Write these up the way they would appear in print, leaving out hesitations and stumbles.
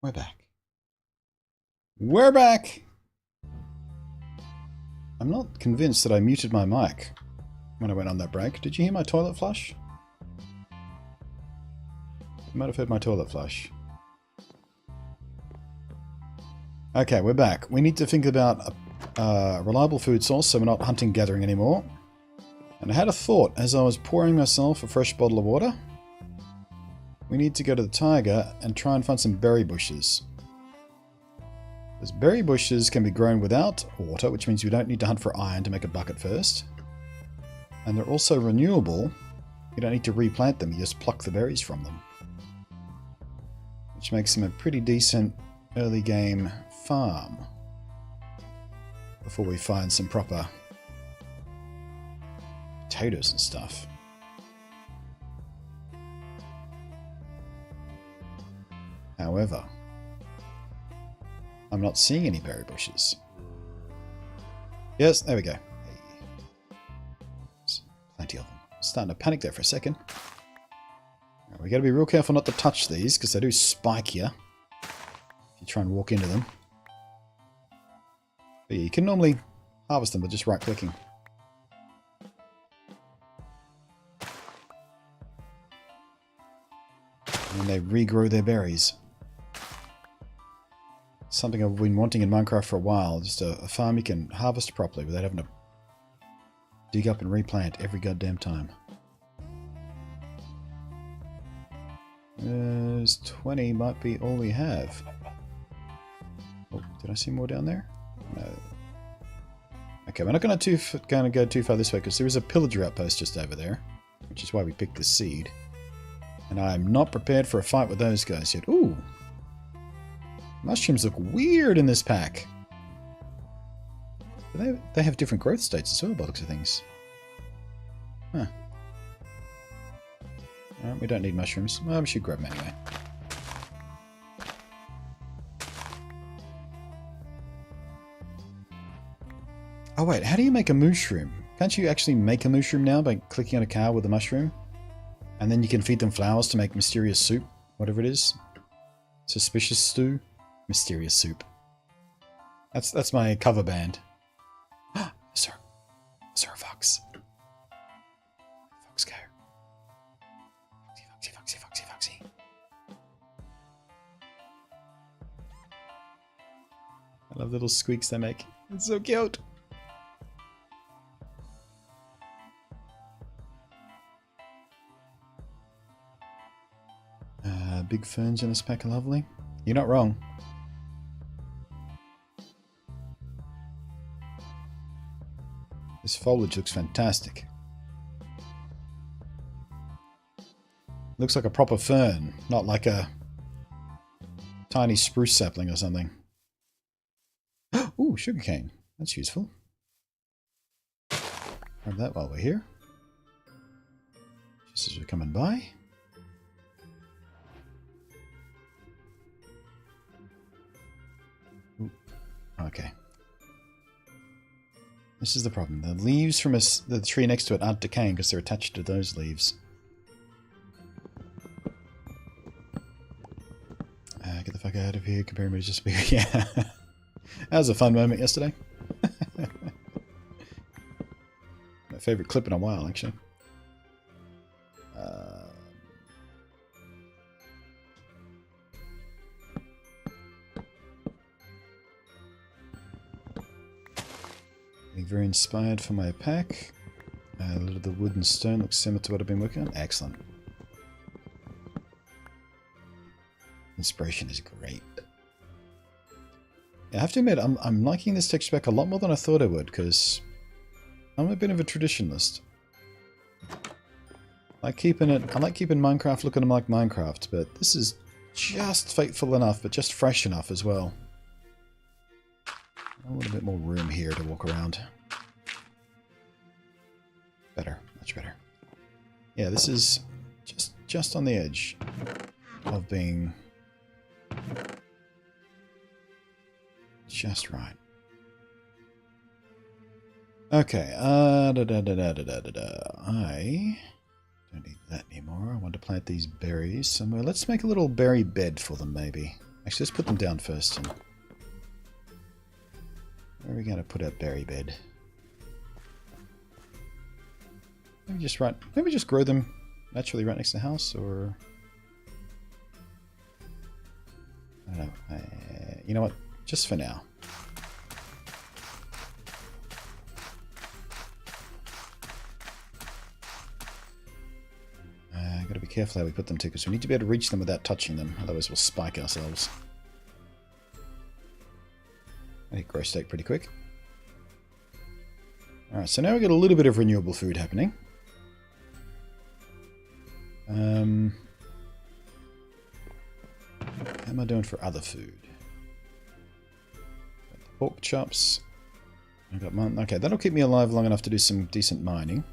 We're back. We're back! I'm not convinced that I muted my mic when I went on that break. Did you hear my toilet flush? You might have heard my toilet flush. Okay, we're back. We need to think about a reliable food source so we're not hunting gathering anymore. And I had a thought as I was pouring myself a fresh bottle of water. We need to go to the taiga and try and find some berry bushes. Because berry bushes can be grown without water, which means you don't need to hunt for iron to make a bucket first. And they're also renewable. You don't need to replant them, you just pluck the berries from them. Which makes them a pretty decent early game farm. Before we find some proper potatoes and stuff. However, I'm not seeing any berry bushes. Yes, there we go. Hey. There's plenty of them. Starting to panic there for a second. Right, we got to be real careful not to touch these because they do spike you if you try and walk into them. But yeah, you can normally harvest them by just right-clicking. And they regrow their berries. Something I've been wanting in Minecraft for a while. Just a farm you can harvest properly without having to dig up and replant every goddamn time. There's 20 might be all we have. Oh, did I see more down there? No. Okay, we're not going to go too far this way because there is a pillager outpost just over there, which is why we picked this seed. And I'm not prepared for a fight with those guys yet. Ooh! Mushrooms look weird in this pack. But they have different growth states as well, by the looks of things. Huh. Alright, we don't need mushrooms. Well, we should grab them anyway. Oh wait, how do you make a mushroom? Can't you actually make a mushroom now by clicking on a cow with a mushroom? And then you can feed them flowers to make mysterious soup, whatever it is. Suspicious stew? Mysterious soup. That's my cover band. Sir. Sir Fox. Fox go. Foxy, foxy, foxy, foxy, foxy. I love the little squeaks they make. It's so cute. Big ferns in this pack are lovely. You're not wrong. This foliage looks fantastic. Looks like a proper fern, not like a tiny spruce sapling or something. Ooh, sugarcane. That's useful. Grab that while we're here. Just as we're coming by. Okay. This is the problem. The leaves from the tree next to it aren't decaying because they're attached to those leaves. Get the fuck out of here. Comparing me to just be... Yeah. That was a fun moment yesterday. My favourite clip in a while, actually. Very inspired for my pack. A little of the wood and stone looks similar to what I've been working on. Excellent. Inspiration is great. I have to admit, I'm liking this texture pack a lot more than I thought I would, because I'm a bit of a traditionalist. I like keeping Minecraft looking like Minecraft, but this is just faithful enough, but just fresh enough as well. A little bit more room here to walk around. Better, much better. Yeah, this is just on the edge of being just right. Okay, I don't need that anymore. I want to plant these berries somewhere. Let's make a little berry bed for them, maybe. Actually, let's put them down first. And where are we going to put our berry bed? Maybe just grow them naturally right next to the house, or I don't know. You know what? Just for now. Gotta be careful how we put them too, because we need to be able to reach them without touching them, otherwise we'll spike ourselves. I grow steak pretty quick. Alright, so now we've got a little bit of renewable food happening. How am I doing for other food? Got the pork chops. I got mutton. Okay, that'll keep me alive long enough to do some decent mining.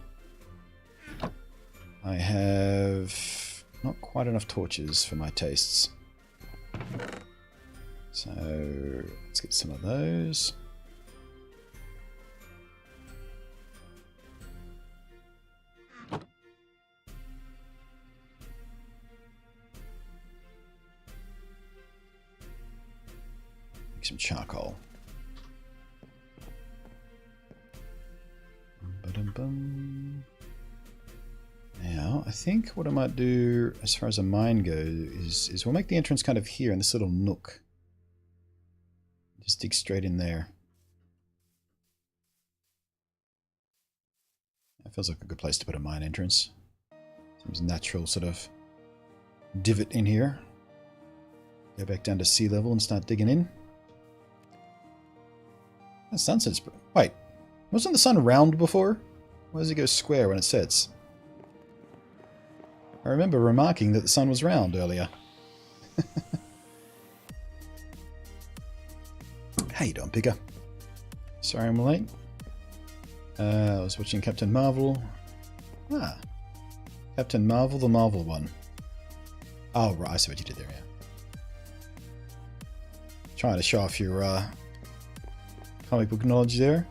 I have not quite enough torches for my tastes. So let's get some of those. Make some charcoal. Ba-dum-bum. Now, I think what I might do as far as a mine goes is we'll make the entrance kind of here in this little nook. Just dig straight in there. That feels like a good place to put a mine entrance. Some natural sort of divot in here. Go back down to sea level and start digging in. The sunset's... Wait, wasn't the sun round before? Why does it go square when it sets? I remember remarking that the sun was round earlier. How you doing, Pigger? Sorry I'm late. I was watching Captain Marvel. Ah. Captain Marvel, the Marvel one. Oh, right, I see what you did there, yeah. Trying to show off your comic book knowledge there.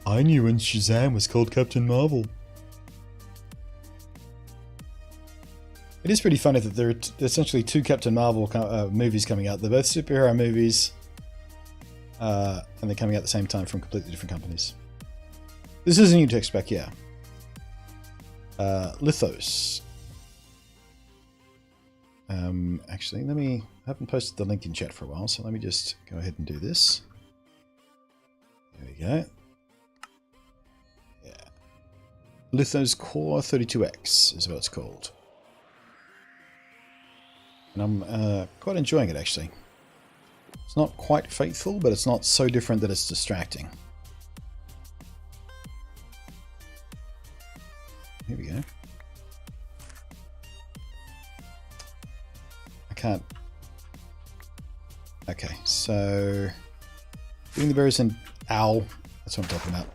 I knew when Shazam was called Captain Marvel. It is pretty funny that there are essentially two Captain Marvel movies coming out. They're both superhero movies, and they're coming out at the same time from completely different companies. This is a new tech spec, yeah. Lithos. Actually, I haven't posted the link in chat for a while, so let me just go ahead and do this. There we go. Yeah. Lithos Core 32X is what it's called. And I'm quite enjoying it, actually. It's not quite faithful, but it's not so different that it's distracting. Here we go. I can't... Okay, so... Doing the berries in... Ow! That's what I'm talking about.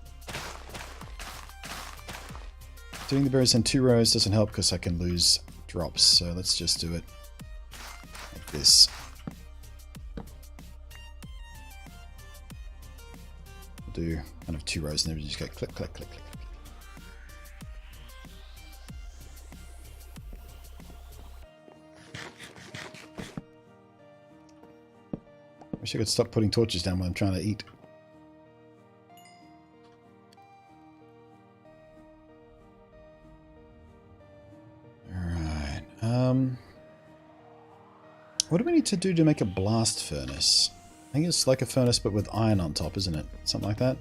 Doing the berries in 2 rows doesn't help because I can lose drops, so let's just do it like this. We'll do kind of 2 rows and then we just go click, click, click, click. Wish I could stop putting torches down when I'm trying to eat. Alright. What do we need to do to make a blast furnace? I think it's like a furnace but with iron on top, isn't it? Something like that.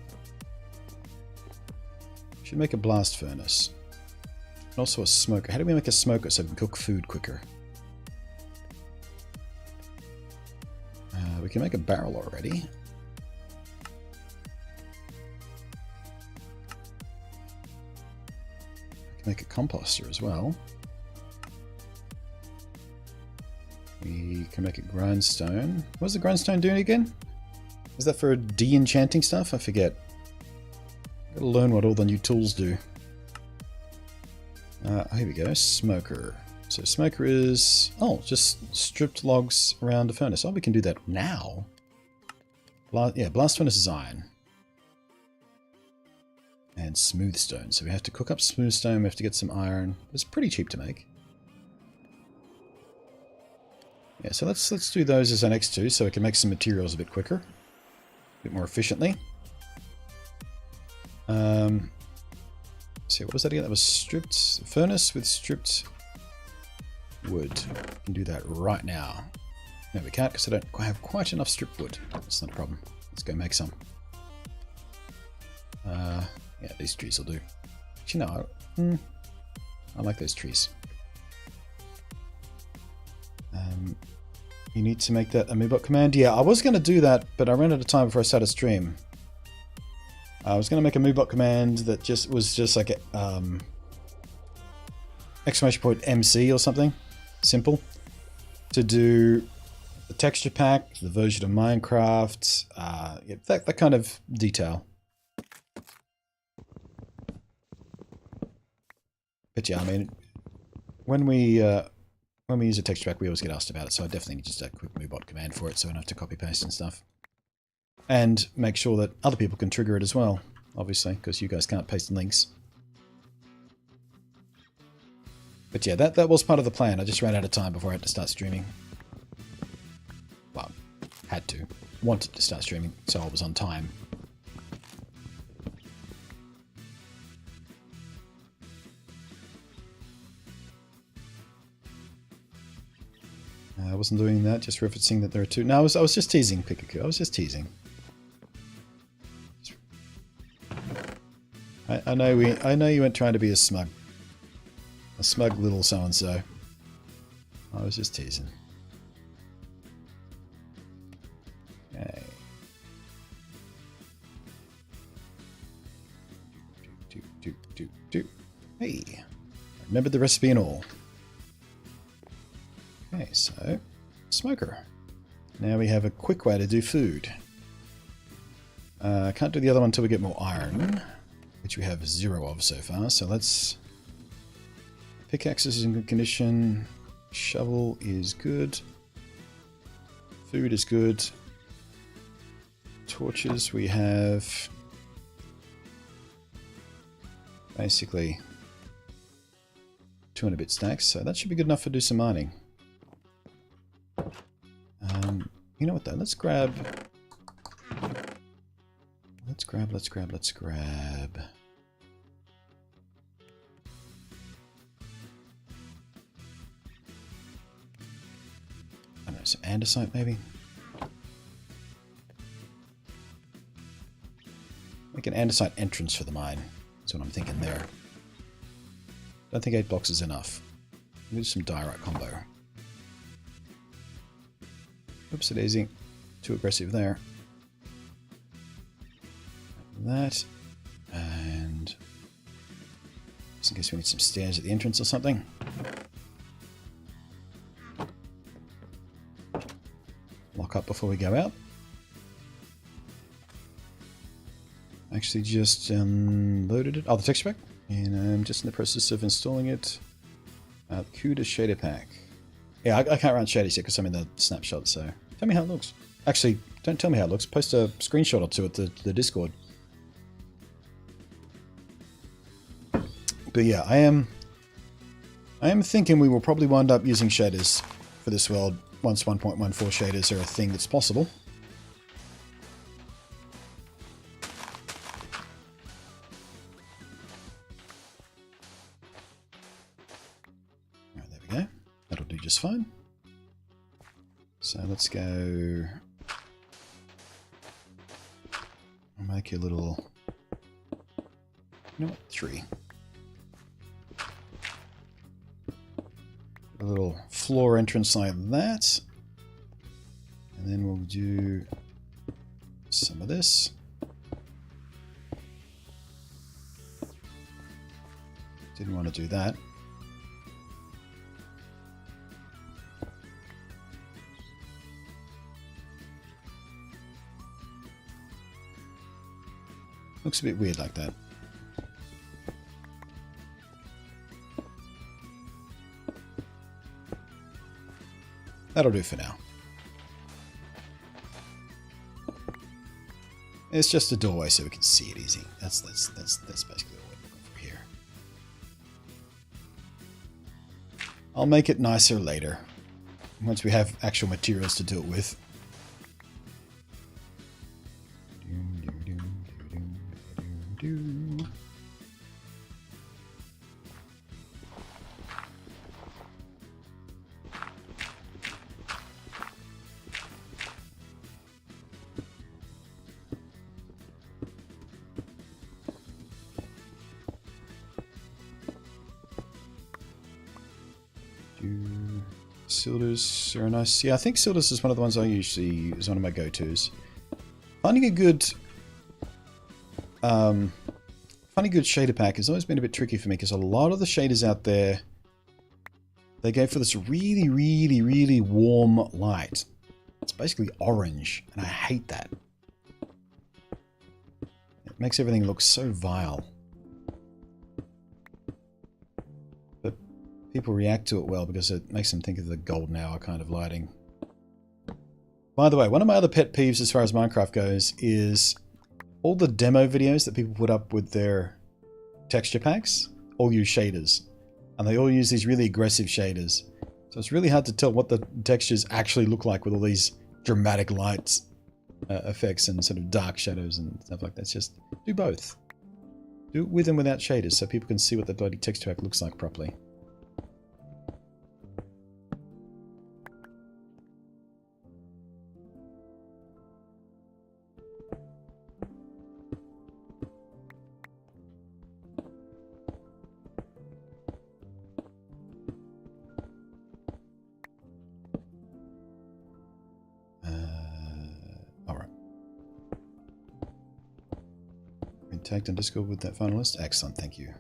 Should make a blast furnace. And also a smoker. How do we make a smoker so we can cook food quicker? We can make a barrel already. We can make a composter as well. We can make a grindstone. What's the grindstone doing again? Is that for de-enchanting stuff? I forget. Gotta learn what all the new tools do. Here we go. Smoker. So smoker is... Oh, just stripped logs around a furnace. Oh, we can do that now. Yeah, blast furnace is iron. And smooth stone. So we have to cook up smooth stone. We have to get some iron. It's pretty cheap to make. Yeah, so let's do those as our next two, so we can make some materials a bit quicker, a bit more efficiently. See, what was that again? That was stripped furnace with stripped wood. We can do that right now. No, we can't because I don't have quite enough stripped wood. That's not a problem. Let's go make some. Yeah, these trees will do. Actually, no, I like those trees. You need to make that a Moobot command. Yeah, I was going to do that, but I ran out of time before I started stream. I was going to make a Moobot command that was just like a exclamation point MC or something simple to do the texture pack, the version of Minecraft, yeah, that kind of detail. But yeah, I mean, when we use a texture pack, we always get asked about it, so I definitely need just a quick Moobot command for it, so I don't have to copy paste and stuff. And make sure that other people can trigger it as well, obviously, because you guys can't paste links. But yeah, that was part of the plan. I just ran out of time before I had to start streaming. Well, had to. Wanted to start streaming, so I was on time. I wasn't doing that, just referencing that there are two. No, I was just teasing, Pikachu. I was just teasing. I know you weren't trying to be a smug little so-and-so. I was just teasing. Okay. Hey, I remembered the recipe and all. Okay, so smoker. Now we have a quick way to do food. Can't do the other one until we get more iron, which we have 0 of so far. So let's... Pickaxe is in good condition. Shovel is good. Food is good. Torches we have... basically 200 bit stacks, so that should be good enough to do some mining. You know what though, let's grab... Let's grab... I don't know, some andesite maybe? Make an andesite entrance for the mine. That's what I'm thinking there. Don't think 8 blocks is enough. We'll do some diorite combo. Oops, a daisy. Too aggressive there. That. And just in case we need some stairs at the entrance or something. Lock up before we go out. Actually just loaded it. Oh, the texture pack. And I'm just in the process of installing it. CUDA shader pack. Yeah, I can't run shaders yet because I'm in the snapshot, so tell me how it looks. Actually, don't tell me how it looks. Post a screenshot or two at the Discord. But yeah, I am thinking we will probably wind up using shaders for this world once 1.14 shaders are a thing that's possible. Alright, there we go. That'll do just fine. So let's go... I'll make a little... You know what? 3. A little floor entrance like that. And then we'll do some of this. Didn't want to do that. Looks a bit weird like that. That'll do for now. It's just a doorway so we can see it easy. That's basically what we're looking for here. I'll make it nicer later. once we have actual materials to do it with. Silders are nice. Yeah, I think Silders is one of the ones I usually use, one of my go-tos. Finding a good shader pack has always been a bit tricky for me because a lot of the shaders out there, they go for this really, really, really warm light. It's basically orange, and I hate that. It makes everything look so vile. But people react to it well because it makes them think of the golden hour kind of lighting. By the way, one of my other pet peeves as far as Minecraft goes is all the demo videos that people put up with their texture packs all use shaders. And they all use these really aggressive shaders. So it's really hard to tell what the textures actually look like with all these dramatic lights effects and sort of dark shadows and stuff like that. It's just do both. Do it with and without shaders so people can see what the bloody texture pack looks like properly. Tagged in Discord with that final list. Excellent, thank you.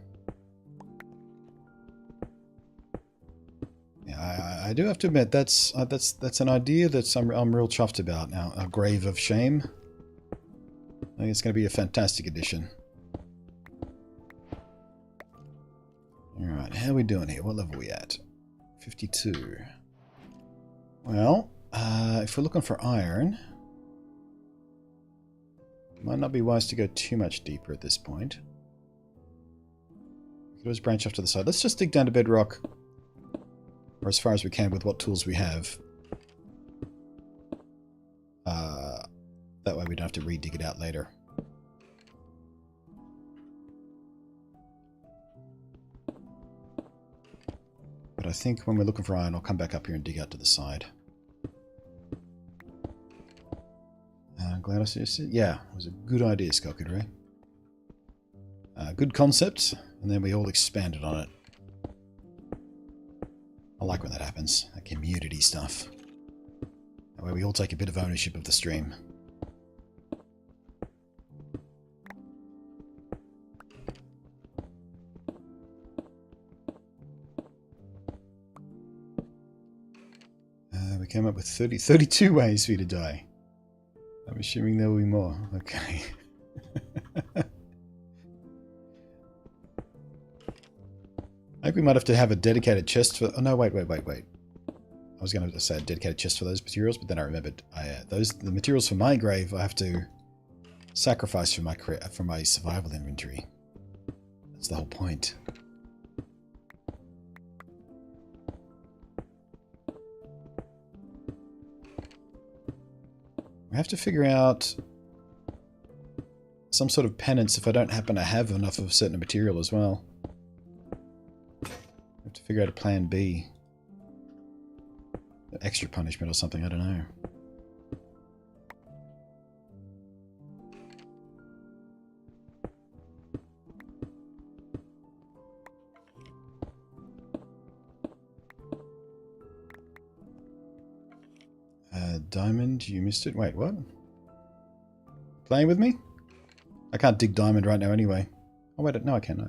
Yeah, I do have to admit that's an idea that I'm real chuffed about. Now, a grave of shame. I think it's going to be a fantastic addition. All right, how are we doing here? What level are we at? 52. Well, if we're looking for iron. Might not be wise to go too much deeper at this point. We could always branch off to the side. Let's just dig down to bedrock, or as far as we can with what tools we have. That way we don't have to re-dig it out later. But I think when we're looking for iron, I'll come back up here and dig out to the side. Glad I suggested. Yeah, it was a good idea, Skulkadre. Good concept, and then we all expanded on it. I like when that happens, that community stuff. That way we all take a bit of ownership of the stream. We came up with 32 ways for you to die. I'm assuming there will be more. Okay. I think we might have to have a dedicated chest for... Oh, no, wait. I was going to say a dedicated chest for those materials, but then I remembered the materials for my grave I have to sacrifice for my survival inventory. That's the whole point. I have to figure out some sort of penance if I don't happen to have enough of a certain material as well. I have to figure out a plan B. An extra punishment or something, I don't know. Diamond, you missed it. Wait, what? Playing with me? I can't dig diamond right now anyway. Oh, wait, no, I can.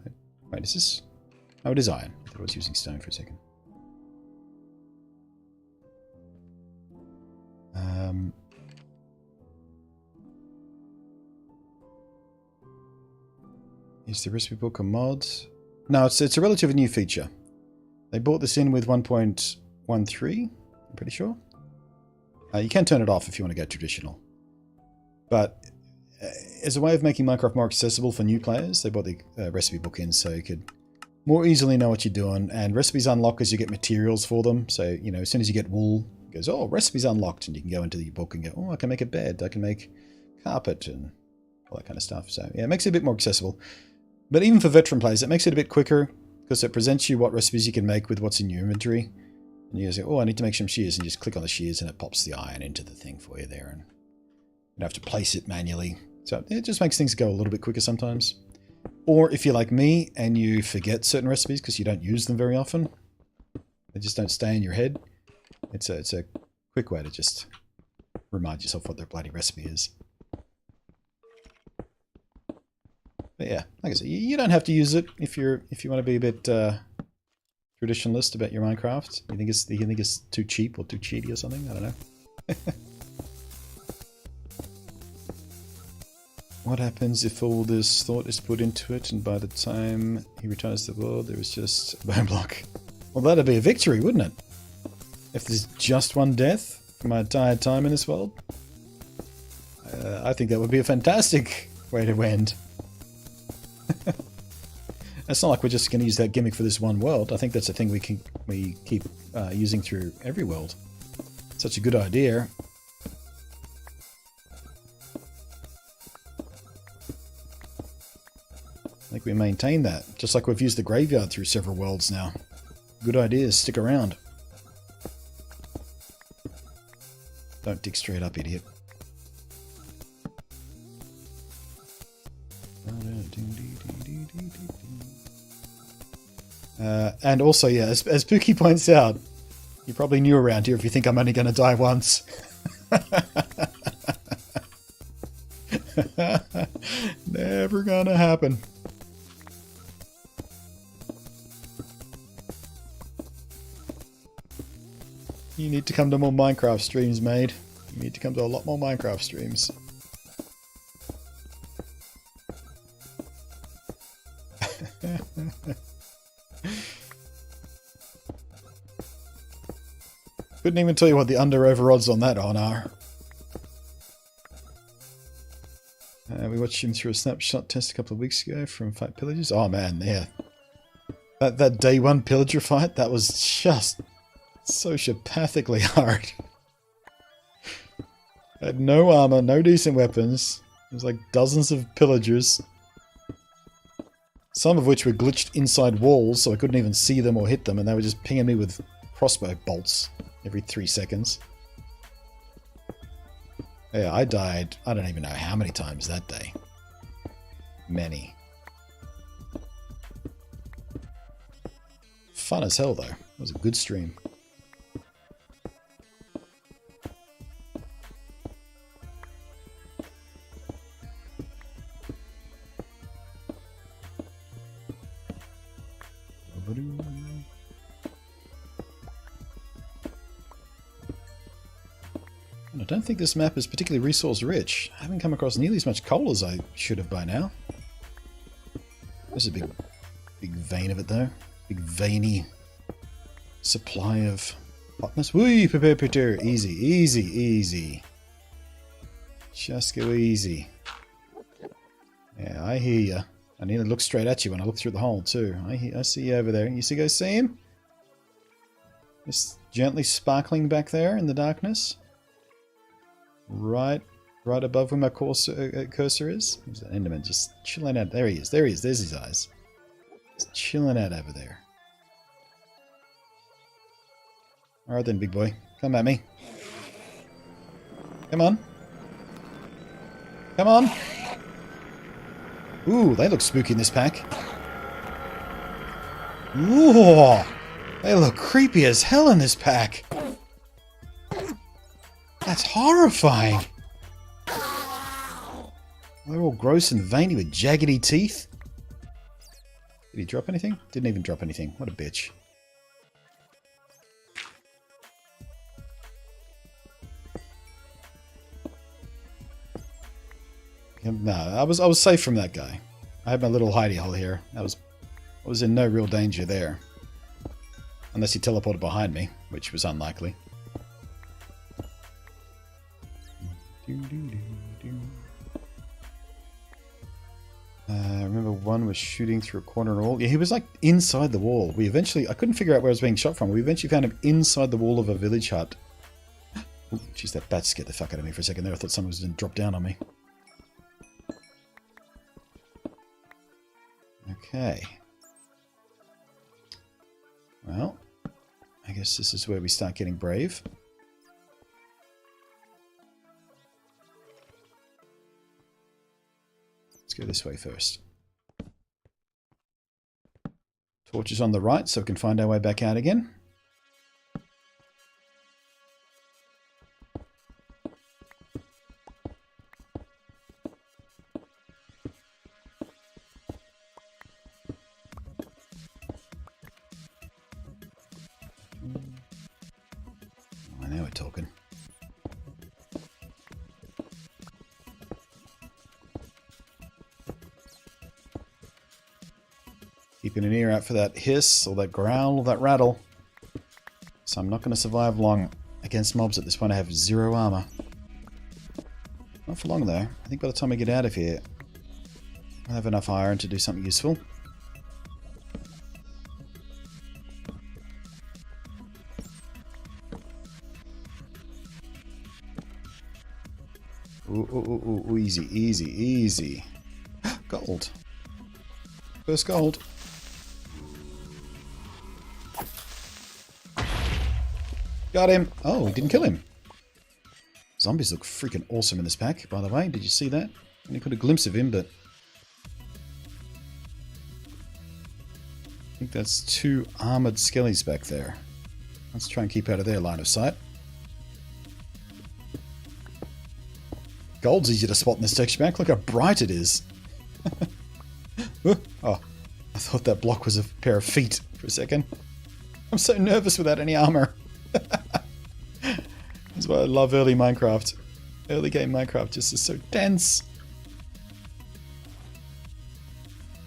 Wait, is this... Oh, it is iron. I thought I was using stone for a second. Is the recipe book a mod? No, it's a relatively new feature. They brought this in with 1.13, I'm pretty sure. You can turn it off if you want to go traditional. But as a way of making Minecraft more accessible for new players, they brought the recipe book in so you could more easily know what you're doing. And recipes unlock as you get materials for them. So, you know, as soon as you get wool, goes, oh, recipes unlocked, and you can go into your book and go, oh, I can make a bed, I can make carpet, and all that kind of stuff. So yeah, it makes it a bit more accessible. But even for veteran players, it makes it a bit quicker, because it presents you what recipes you can make with what's in your inventory. And you say, oh, I need to make some shears, and you just click on the shears, and it pops the iron into the thing for you there, and you don't have to place it manually. So it just makes things go a little bit quicker sometimes. Or if you're like me, and you forget certain recipes because you don't use them very often, they just don't stay in your head, it's a quick way to just remind yourself what their bloody recipe is. But yeah, like I said, you don't have to use it if you want to be a bit traditionalist about your Minecraft. You think it's too cheap or too cheaty or something? I don't know. What happens if all this thought is put into it, and by the time he returns to the world, there is just a bone block? Well, that'd be a victory, wouldn't it? If there's just one death for my entire time in this world, I think that would be a fantastic way to end. It's not like we're just going to use that gimmick for this one world. I think that's a thing we keep using through every world. Such a good idea. I think we maintain that, just like we've used the graveyard through several worlds now. Good ideas, stick around. Don't dig straight up, idiot. And also, yeah, as Pookie points out, you're probably new around here if you think I'm only going to die once. Never gonna happen. You need to come to more Minecraft streams, mate. You need to come to a lot more Minecraft streams. Couldn't even tell you what the under-over odds on that are. We watched him through a snapshot test a couple of weeks ago from Fight Pillagers. Oh man, yeah. That day one pillager fight, that was just sociopathically hard. Had no armor, no decent weapons. There's like dozens of pillagers. Some of which were glitched inside walls, so I couldn't even see them or hit them, and they were just pinging me with crossbow bolts every 3 seconds. Yeah, I died, I don't even know how many times that day. Many. Fun as hell, though. It was a good stream. I don't think this map is particularly resource rich. I haven't come across nearly as much coal as I should have by now. There's a big vein of it though. Big veiny supply of hotness. Whee! Prepare. Easy, easy, easy. Just go easy. Yeah, I hear you. I need to look straight at you when I look through the hole too. I see you over there. You guys see him? Just gently sparkling back there in the darkness. Right above where my cursor is. There's that Enderman just chilling out. There he is. There's his eyes. Just chilling out over there. Alright then, big boy. Come at me. Come on. Come on. Ooh, they look spooky in this pack. Ooh, they look creepy as hell in this pack. That's horrifying. They're all gross and veiny with jaggedy teeth. Did he drop anything? Didn't even drop anything. What a bitch. No, I was safe from that guy. I had my little hidey hole here. I was in no real danger there. Unless he teleported behind me, which was unlikely. I remember one was shooting through a corner wall. Yeah, he was like inside the wall. I couldn't figure out where I was being shot from. We eventually found him inside the wall of a village hut. Jeez, that bat scared the fuck out of me for a second there. I thought someone was going to drop down on me. Okay. Well, I guess this is where we start getting brave. Let's go this way first. Torch is on the right, so we can find our way back out again. Oh, now we're talking. Keeping an ear out for that hiss, or that growl, or that rattle. So I'm not going to survive long against mobs at this point. I have 0 armor. Not for long though. I think by the time I get out of here, I'll have enough iron to do something useful. Ooh, easy, easy, easy. Gold. First gold. Got him. Oh, we didn't kill him. Zombies look freaking awesome in this pack, by the way. Did you see that? Only got a glimpse of him, but I think that's 2 armored skellies back there. Let's try and keep out of their line of sight. Gold's easy to spot in this texture pack. Look how bright it is. Oh, I thought that block was a pair of feet for a second. I'm so nervous without any armor. That's why I love early Minecraft. Early game Minecraft just is so dense.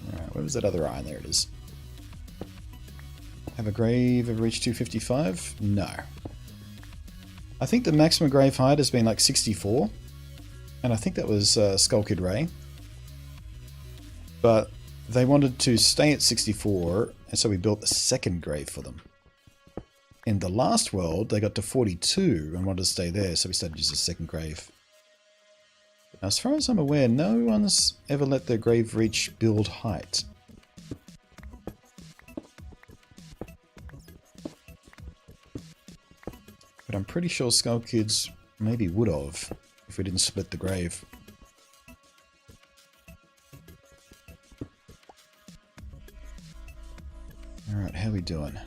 Alright, where was that other iron? There it is. Have a grave ever reached 255? No. I think the maximum grave height has been like 64. And I think that was Skull Kid Ray. But they wanted to stay at 64, and so we built the second grave for them. In the last world, they got to 42 and wanted to stay there, so we started to use the second grave. Now, as far as I'm aware, no one's ever let their grave reach build height. But I'm pretty sure Skull Kids maybe would have, if we didn't split the grave. Alright, how are we doing?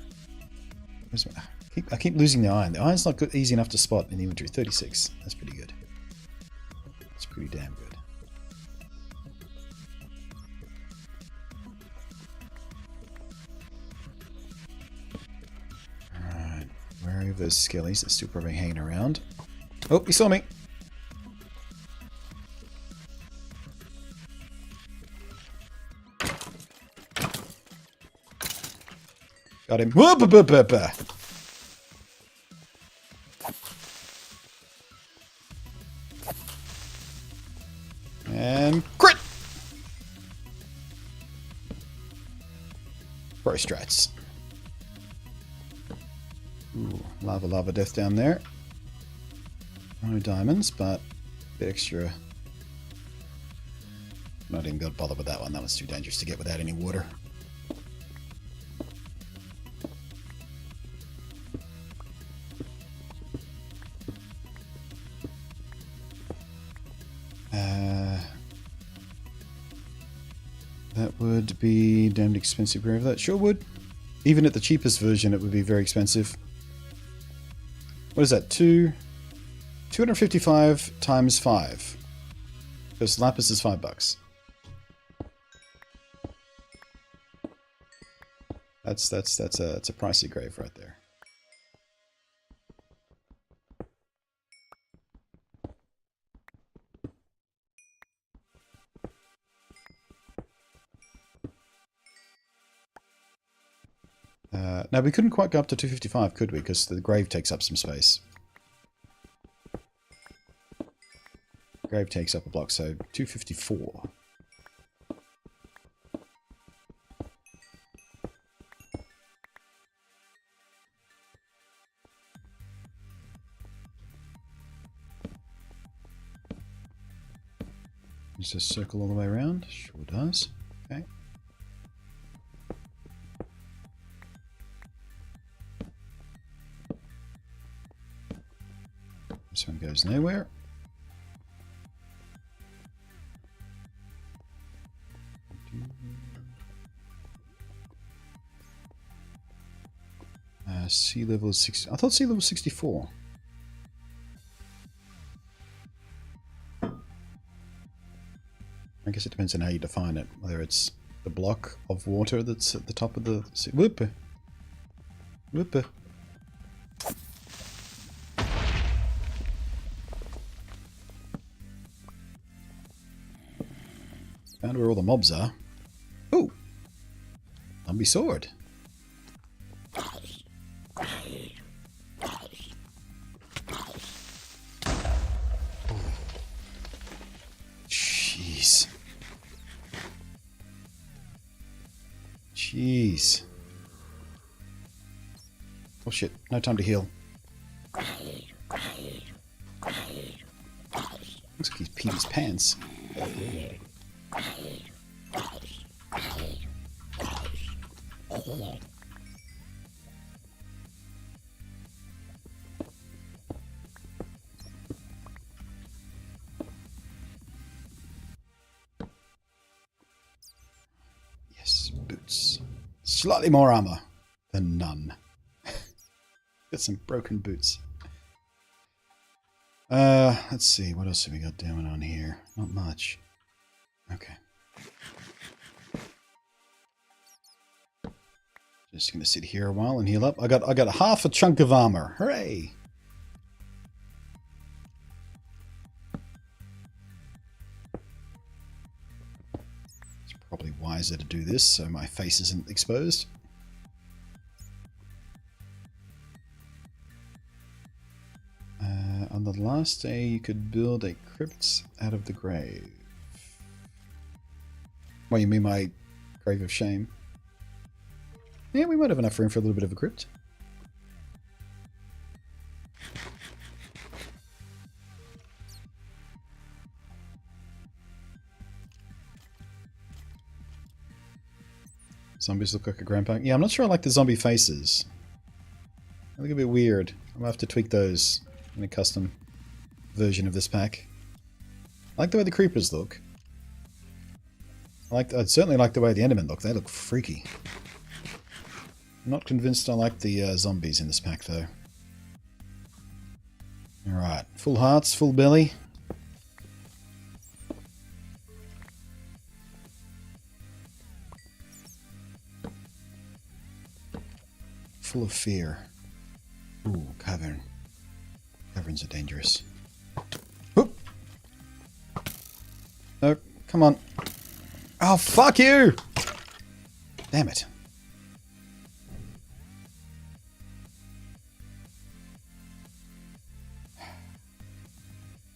I keep losing the iron. The iron's not good, easy enough to spot in the inventory. 36. That's pretty good. That's pretty damn good. Alright. Where are those skellies? They're still probably hanging around. Oh, he saw me! Got him. And crit! Pro strats. Ooh, lava death down there. No diamonds, but a bit extra. Not even going to bother with that one. That one's too dangerous to get without any water. That would be damned expensive grave. That sure would. Even at the cheapest version, it would be very expensive. What is that? 255 times 5. Because lapis is $5. That's a pricey grave right there. Now, we couldn't quite go up to 255, could we? Because the grave takes up some space. Grave takes up a block, so 254. Does this circle all the way around? Sure does. Okay. This one goes nowhere. Sea level is 60. I thought sea level was 64. I guess it depends on how you define it. Whether it's the block of water that's at the top of the sea. Whoop! Whoop! Found where all the mobs are. Ooh! Zombie sword. Jeez. Jeez. Oh shit, no time to heal. Looks like he's peed his pants. Yes, boots. Slightly more armor than none. Got some broken boots. Let's see, what else have we got going on here? Not much. Okay. Just gonna sit here a while and heal up. I got a half a chunk of armor. Hooray! It's probably wiser to do this so my face isn't exposed. On the last day, you could build a crypt out of the grave. What, you mean my grave of shame? Yeah, we might have enough room for a little bit of a crypt. Zombies look like a grandpa. Yeah, I'm not sure I like the zombie faces. They look a bit weird. I'm gonna have to tweak those in a custom version of this pack. I like the way the creepers look. I'd certainly like the way the Endermen look. They look freaky. I'm not convinced I like the zombies in this pack, though. Alright, full hearts, full belly. Full of fear. Ooh, cavern. Caverns are dangerous. Oop! No, come on. Oh, fuck you! Damn it.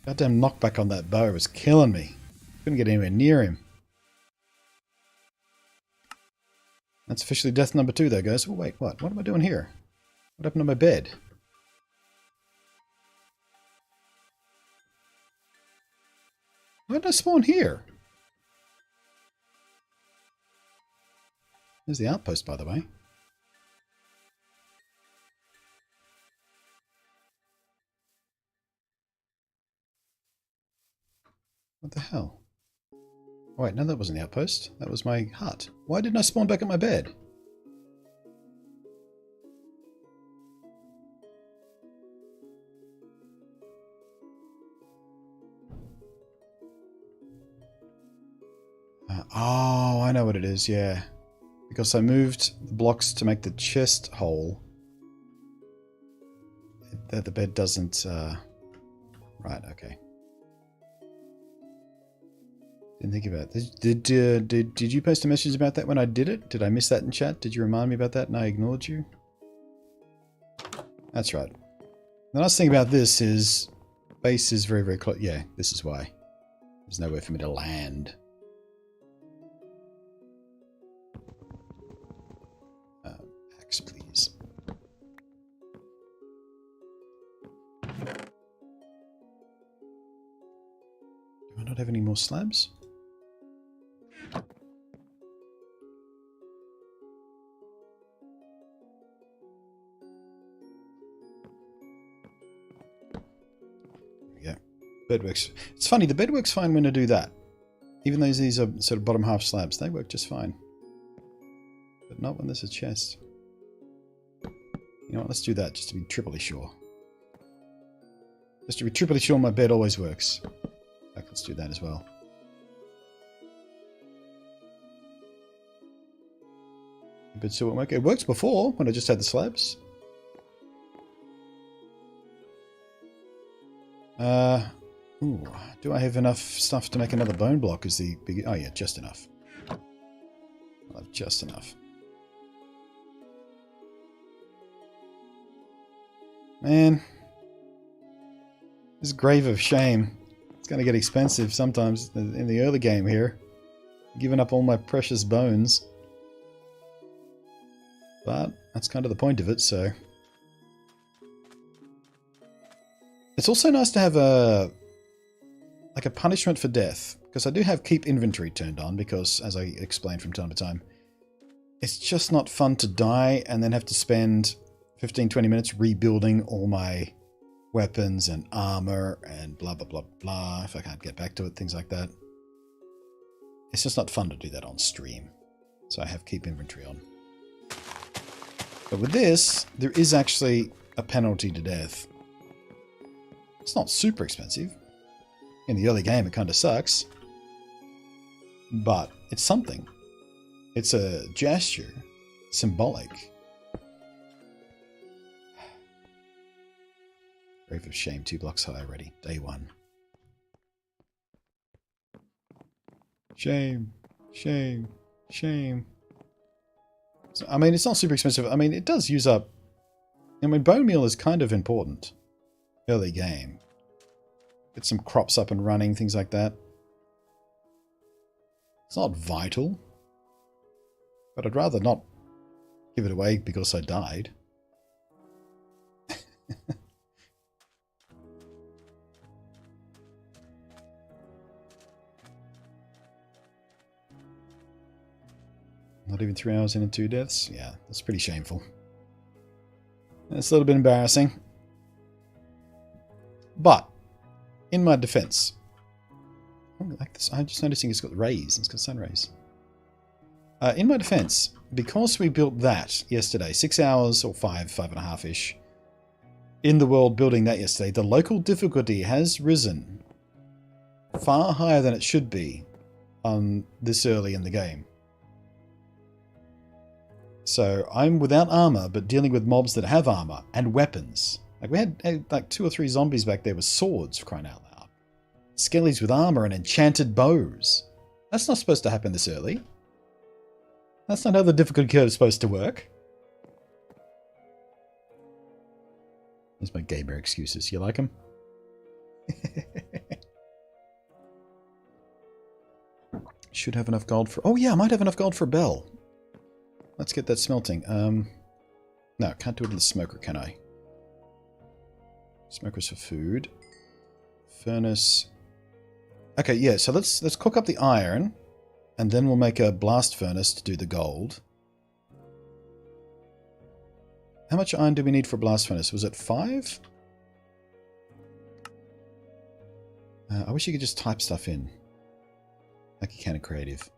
Goddamn knockback on that bow was killing me. Couldn't get anywhere near him. That's officially death number 2 though, guys. Oh, wait, what? What am I doing here? What happened to my bed? Why did I spawn here? There's the outpost, by the way. What the hell? Oh, wait, no, that wasn't the outpost. That was my hut. Why didn't I spawn back at my bed? Oh, I know what it is, yeah. Because I moved the blocks to make the chest hole. The bed doesn't... Right, okay. Didn't think about it. Did you post a message about that when I did it? Did I miss that in chat? Did you remind me about that and I ignored you? That's right. The nice thing about this is base is very, very close. Yeah, this is why. There's nowhere for me to land. Axe, please. Do I not have any more slabs? Bed works. It's funny, the bed works fine when I do that. Even though these are sort of bottom half slabs, they work just fine. But not when there's a chest. You know what, let's do that just to be triply sure. Just to be triply sure my bed always works. Like, let's do that as well. But still won't work. It works before, when I just had the slabs. Ooh, do I have enough stuff to make another bone block? Is the big... Oh yeah, just enough. I'll have just enough. Man. This grave of shame. It's going to get expensive sometimes in the early game here. Giving up all my precious bones. But that's kind of the point of it, so... It's also nice to have a punishment for death, because I do have keep inventory turned on, because, as I explained from time to time, it's just not fun to die and then have to spend 15-20 minutes rebuilding all my weapons and armor and blah blah blah blah, if I can't get back to it, things like that. It's just not fun to do that on stream, so I have keep inventory on. But with this, there is actually a penalty to death. It's not super expensive. In the early game, it kind of sucks. But it's something. It's a gesture. Symbolic. Grave of Shame, 2 blocks high already. Day 1. Shame. Shame. Shame. So, I mean, it's not super expensive. I mean, it does use up... I mean, bone meal is kind of important. Early game. Get some crops up and running, things like that. It's not vital. But I'd rather not give it away because I died. Not even 3 hours in and 2 deaths? Yeah, that's pretty shameful. It's a little bit embarrassing. But, in my defense, I like this. I'm just noticing it's got rays. It's got sun rays. In my defense, because we built that yesterday, 6 hours or 5.5-ish, in the world building that yesterday, the local difficulty has risen far higher than it should be this early in the game. So I'm without armor, but dealing with mobs that have armor and weapons. Like we had like 2 or 3 zombies back there with swords, for crying out loud. Skellies with armor and enchanted bows. That's not supposed to happen this early. That's not how the difficulty curve is supposed to work. There's my gamer excuses. You like them? Should have enough gold for... Oh yeah, I might have enough gold for a bell. Let's get that smelting. No, can't do it in the smoker, can I? Smokers for food. Furnace. Okay, yeah, so let's cook up the iron, and then we'll make a blast furnace to do the gold. How much iron do we need for a blast furnace? Was it 5? I wish you could just type stuff in. Like you can in creative.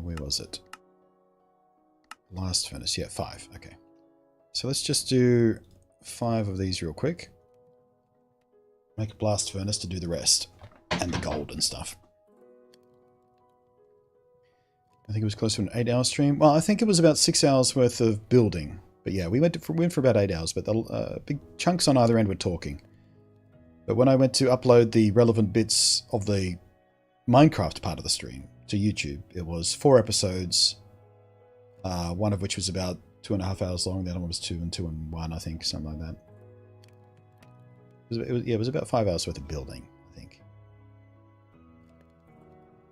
Where was it? Blast furnace. Yeah, 5. Okay. So let's just do 5 of these real quick. Make a blast furnace to do the rest. And the gold and stuff. I think it was close to an 8-hour stream. Well, I think it was about 6 hours worth of building. But yeah, we went for about 8 hours. But the big chunks on either end were talking. But when I went to upload the relevant bits of the Minecraft part of the stream to YouTube, it was 4 episodes. One of which was about 2.5 hours long. The other one was 2 and 2 and 1, I think, something like that. It was about 5 hours worth of building, I think.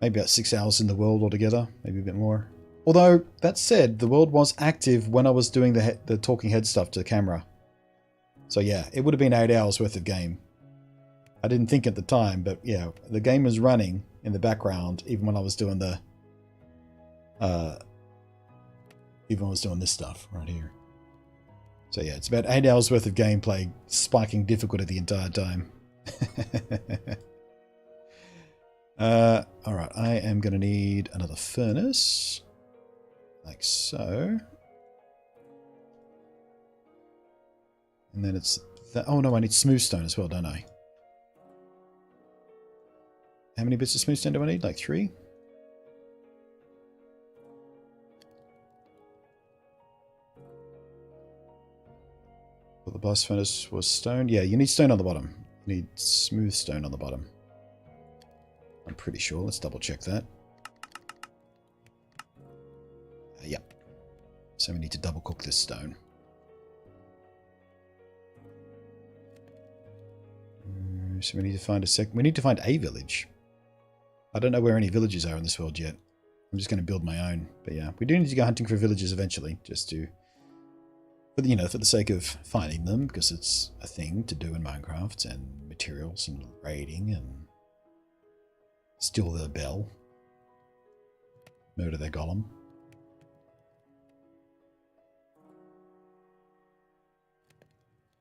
Maybe about 6 hours in the world altogether, maybe a bit more. Although, that said, the world was active when I was doing the talking head stuff to the camera. So yeah, it would have been 8 hours worth of game. I didn't think at the time, but yeah, the game was running in the background even when I was doing the... even when I was doing this stuff right here. So yeah, it's about 8 hours worth of gameplay, spiking difficulty the entire time. Alright, I am going to need another furnace. Like so. And then it's that. Oh no, I need smooth stone as well, don't I? How many bits of smooth stone do I need? Like 3? Well, the blast furnace was stone. Yeah, you need stone on the bottom. You need smooth stone on the bottom. I'm pretty sure. Let's double check that. Yep. So we need to double cook this stone. So we need to find we need to find a village. I don't know where any villages are in this world yet. I'm just going to build my own. But yeah, we do need to go hunting for villages eventually, just to, but you know, for the sake of finding them, because it's a thing to do in Minecraft, and materials and raiding and steal their bell, murder their golem.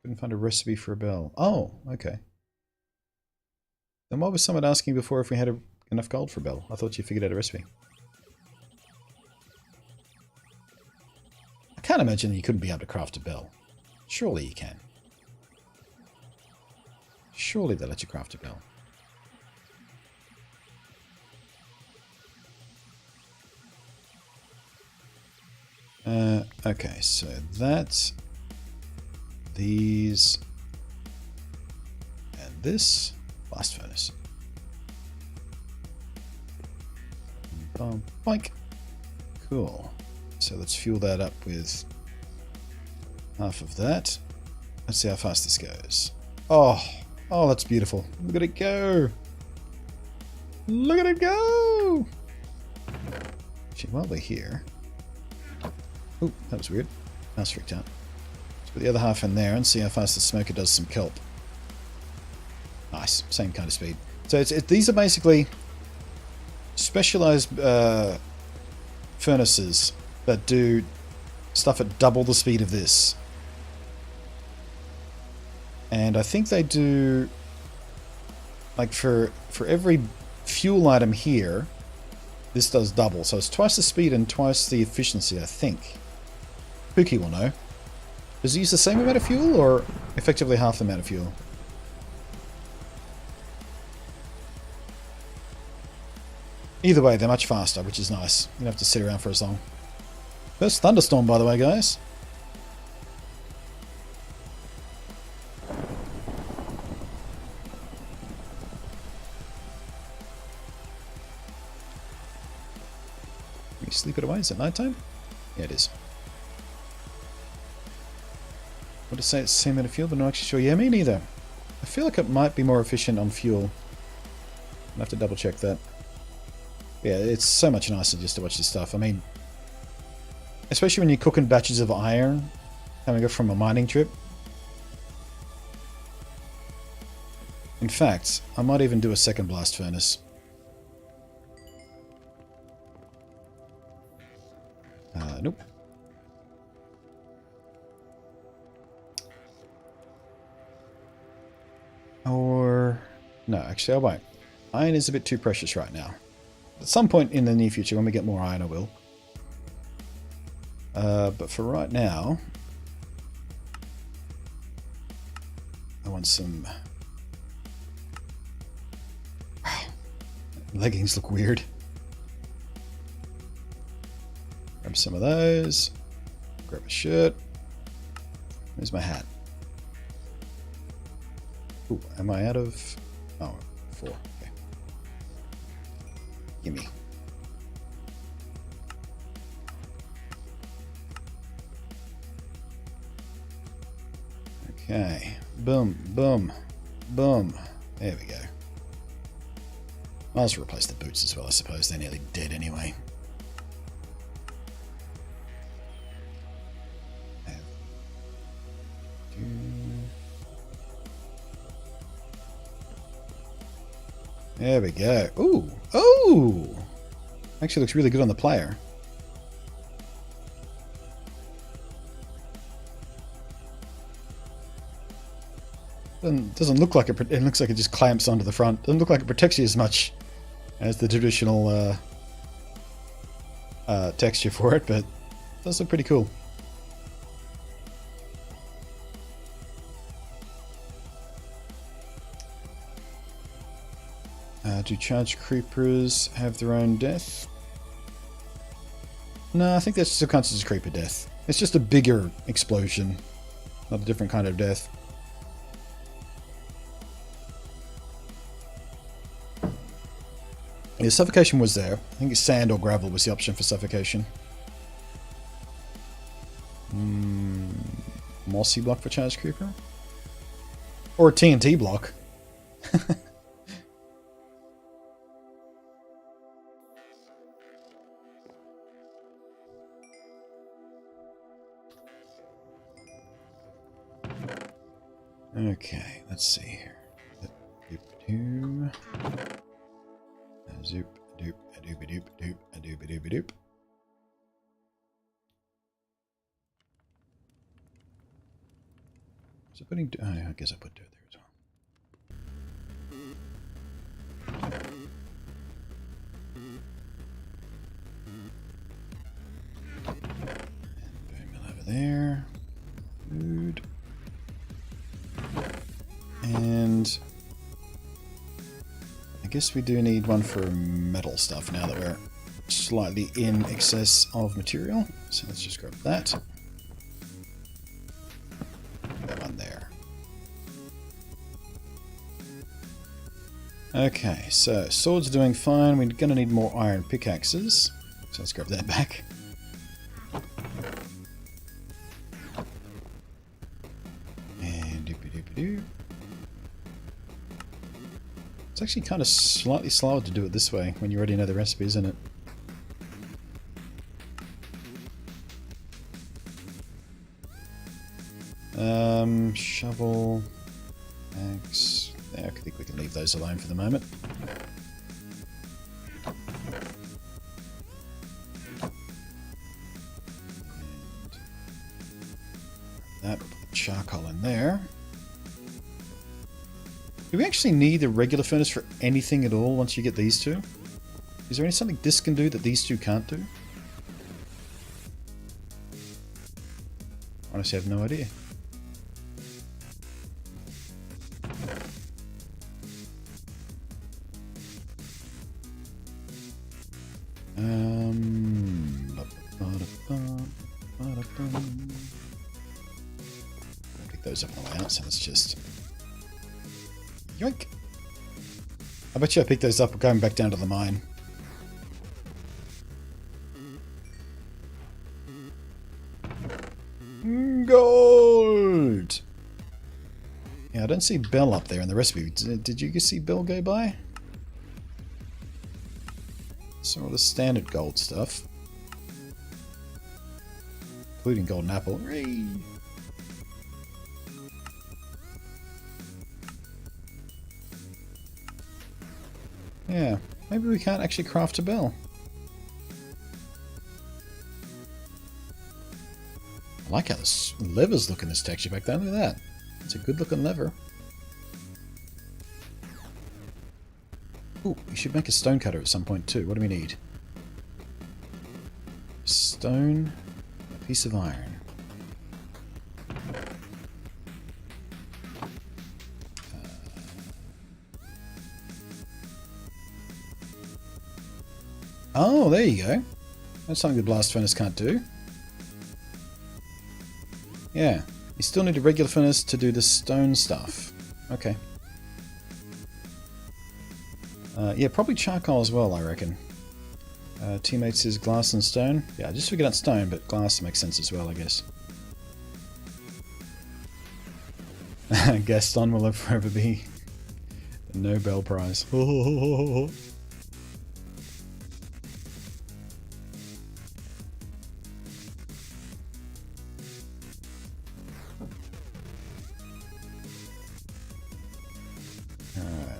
Couldn't find a recipe for a bell. Oh, okay. Then what was someone asking before if we had enough gold for a bell? I thought you figured out a recipe. I can't imagine you couldn't be able to craft a bell. Surely you can. Surely they let you craft a bell. Okay, so that's these and this blast furnace. Boom, boink. Cool. So let's fuel that up with half of that. Let's see how fast this goes. Oh, that's beautiful. Look at it go. Look at it go. Actually, while we're here. Oh, that was weird. Mouse freaked out. Let's put the other half in there and see how fast the smoker does some kelp. Nice. Same kind of speed. So these are basically specialized furnaces that do stuff at double the speed of this. And I think they do, like for every fuel item here, this does double. So it's twice the speed and twice the efficiency, I think. Pookie will know. Does it use the same amount of fuel or effectively half the amount of fuel? Either way, they're much faster, which is nice. You don't have to sit around for as long. First thunderstorm, by the way, guys. Can you sleep it away? Is it nighttime? Yeah, it is. I would say it's the same amount of fuel, but I'm not actually sure. Yeah, me neither. I feel like it might be more efficient on fuel. I'll have to double check that. Yeah, it's so much nicer just to watch this stuff. I mean, especially when you're cooking batches of iron coming up from a mining trip. In fact, I might even do a second blast furnace. Nope. Or... no, actually I won't. Iron is a bit too precious right now. At some point in the near future, when we get more iron, I will. But for right now, I want some... leggings look weird. Grab some of those. Grab a shirt. Where's my hat? Ooh, am I out of... oh, 4. Okay. Gimme. Okay. Boom, boom, boom. There we go. Might as well replace the boots as well, I suppose. They're nearly dead anyway. There we go. Ooh! Ooh! Actually looks really good on the player. Doesn't look like it looks like it just clamps onto the front. Doesn't look like it protects you as much as the traditional texture for it, but it does look pretty cool. Do charged creepers have their own death? No, I think that still counts as a creeper death. It's just a bigger explosion, not a different kind of death. Yeah, suffocation was there. I think sand or gravel was the option for suffocation. Mossy block for charged creeper? Or a TNT block. Okay, let's see here. Zoop, doop, a doop, a doop, doop, a doop, a doop, a doop. So putting, I guess I put dirt there as well. And bring it over there. Food. And I guess we do need one for metal stuff now that we're slightly in excess of material. So let's just grab that. That one there. Okay, so swords are doing fine. We're going to need more iron pickaxes. So let's grab that back. And doopy-doopy-doo. It's actually kind of slightly slower to do it this way when you already know the recipe, isn't it? Shovel, axe. Yeah, I think we can leave those alone for the moment. And that, we'll put the charcoal in there. Do we actually need a regular furnace for anything at all once you get these two? Is there something this can do that these two can't do? Honestly, I have no idea. Pick those up on the way out, so let's just... Yoink! I bet you I picked those up going back down to the mine. Gold! Yeah, I don't see Bell up there in the recipe. Did you see Bell go by? Some of the standard gold stuff. Including golden apple. Hooray! Yeah, maybe we can't actually craft a bell. I like how the levers look in this texture pack. Look at that. It's a good looking lever. Ooh, we should make a stone cutter at some point too. What do we need? Stone, a piece of iron. Oh, there you go. That's something the blast furnace can't do. Yeah, you still need a regular furnace to do the stone stuff. Okay. Yeah, probably charcoal as well, I reckon. Teammate says glass and stone. Yeah, I just figured out stone, but glass makes sense as well, I guess. Gaston will forever be the Nobel Prize.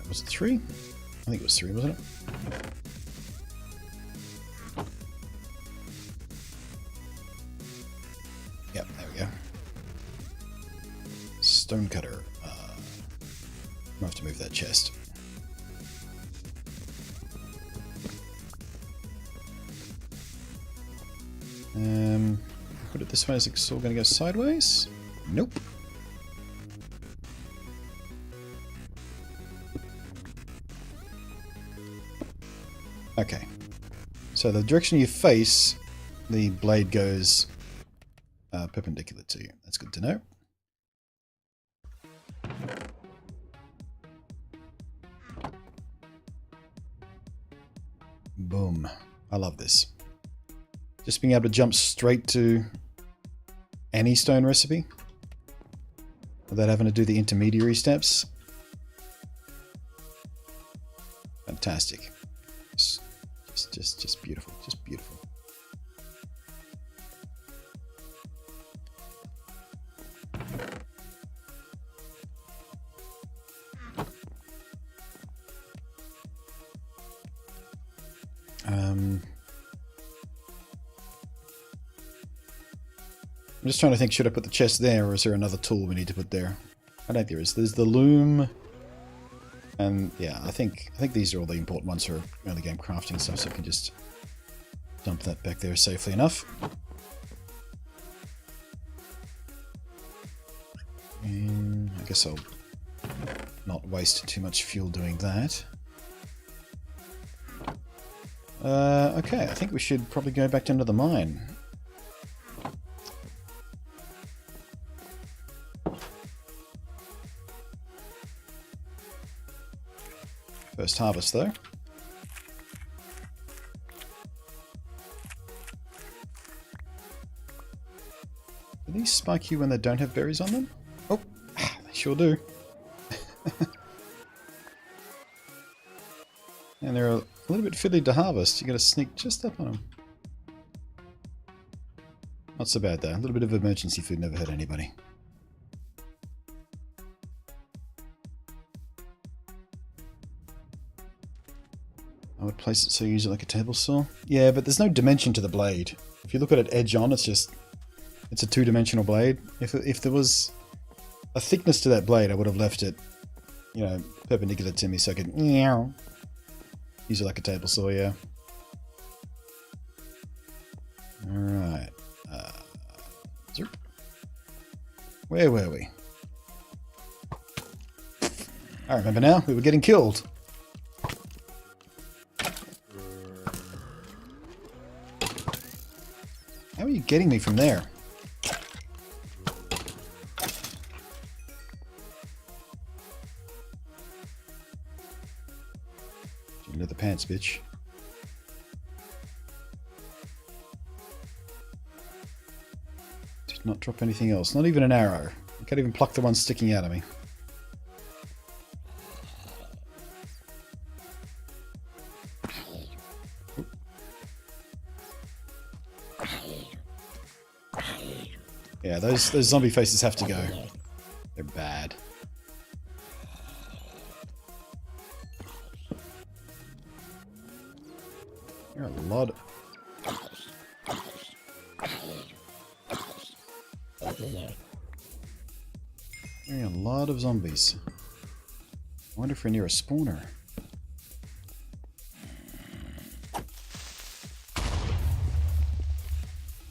Was it 3? I think it was 3, wasn't it? Yep, there we go. Stone cutter. I'll have to move that chest. Put it this way. Is it all going to go sideways? Nope. Okay. So the direction you face, the blade goes perpendicular to you. That's good to know. Boom. I love this. Just being able to jump straight to any stone recipe without having to do the intermediary steps. Fantastic. Just beautiful. Just beautiful. I'm just trying to think, should I put the chest there, or is there another tool we need to put there? I don't think there is. There's the loom, and yeah, I think these are all the important ones for early game crafting stuff, so I can just dump that back there safely enough. And I guess I'll not waste too much fuel doing that. Okay, I think we should probably go back into the mine. First harvest, though. Do these spike you when they don't have berries on them? Oh, they sure do. And they're a little bit fiddly to harvest. You gotta sneak just up on them. Not so bad, though. A little bit of emergency food never hurt anybody. I would place it so you use it like a table saw. Yeah, but there's no dimension to the blade. If you look at it edge on, it's a two-dimensional blade. If there was a thickness to that blade, I would have left it, you know, perpendicular to me so I could use it like a table saw, yeah. Alright. Where were we? I remember now. We were getting killed. How are you getting me from there? Leather pants, bitch. Did not drop anything else. Not even an arrow. I can't even pluck the one sticking out of me. Yeah, those zombie faces have to go. They're bad. There are a lot. There are a lot of zombies. I wonder if we're near a spawner.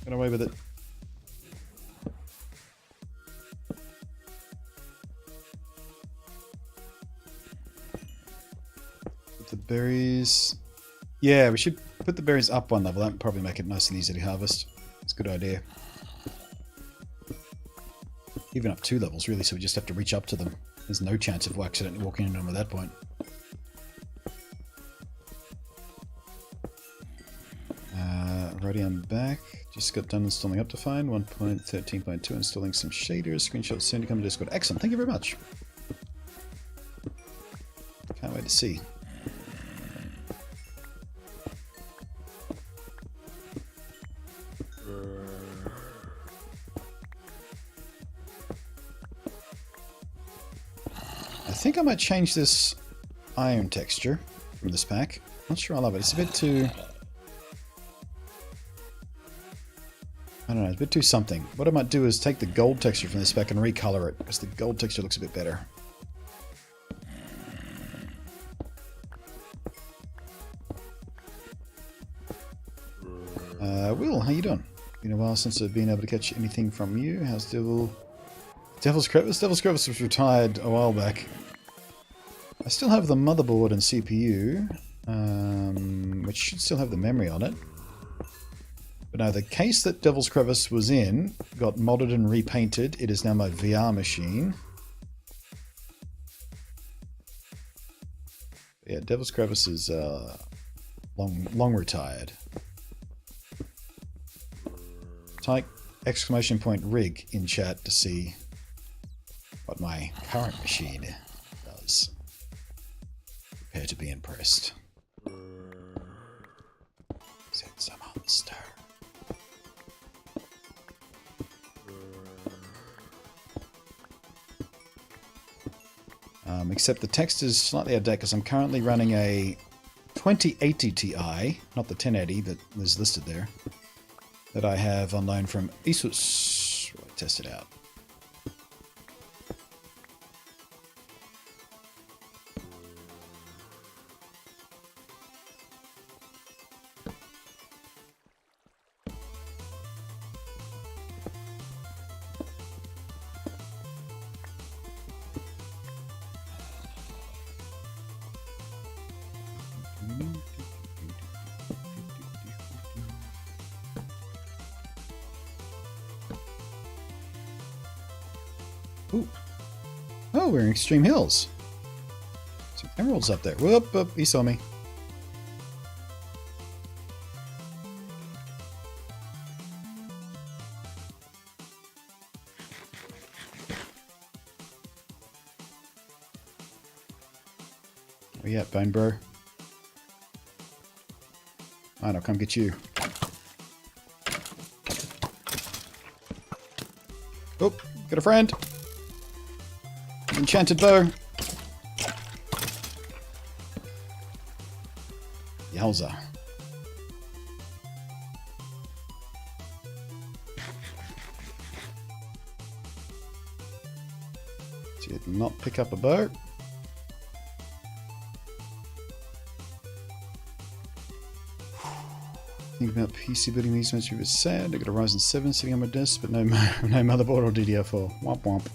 Get away with it. Put the berries. Yeah, we should put the berries up one level. That would probably make it nice and easy to harvest. It's a good idea. Even up 2 levels, really, so we just have to reach up to them. There's no chance of accidentally walking into them at that point. Alrighty, I'm back. Just got done installing Optifine 1.13.2, installing some shaders. Screenshots soon to come to Discord. Excellent, thank you very much. Can't wait to see. I think I might change this iron texture from this pack. Not sure I love it. It's a bit too... I don't know, it's a bit too something. What I might do is take the gold texture from this pack and recolor it, because the gold texture looks a bit better. Will, how you doing? Been a while since I've been able to catch anything from you. How's Devil's Crevice? Devil's Crevice was retired a while back. I still have the motherboard and CPU, which should still have the memory on it. But no, the case that Devil's Crevice was in got modded and repainted. It is now my VR machine. Yeah, Devil's Crevice is long retired. Type !rig in chat to see what my current machine does. Prepare to be impressed. Send some monster. Except the text is slightly out of date because I'm currently running a 2080 Ti, not the 1080 that was listed there, that I have on loan from Asus. Well, test it out. Ooh. Oh, we're in Extreme Hills. Some emeralds up there. Whoop, whoop, he saw me. Where you at, Bone Bro? Alright, I'll come get you. Oh, got a friend. Enchanted bow. Yowza. Did not pick up a bow. Think about PC building these much of it sad. I got a Ryzen 7 sitting on my desk, but no motherboard or DDR4. Womp womp.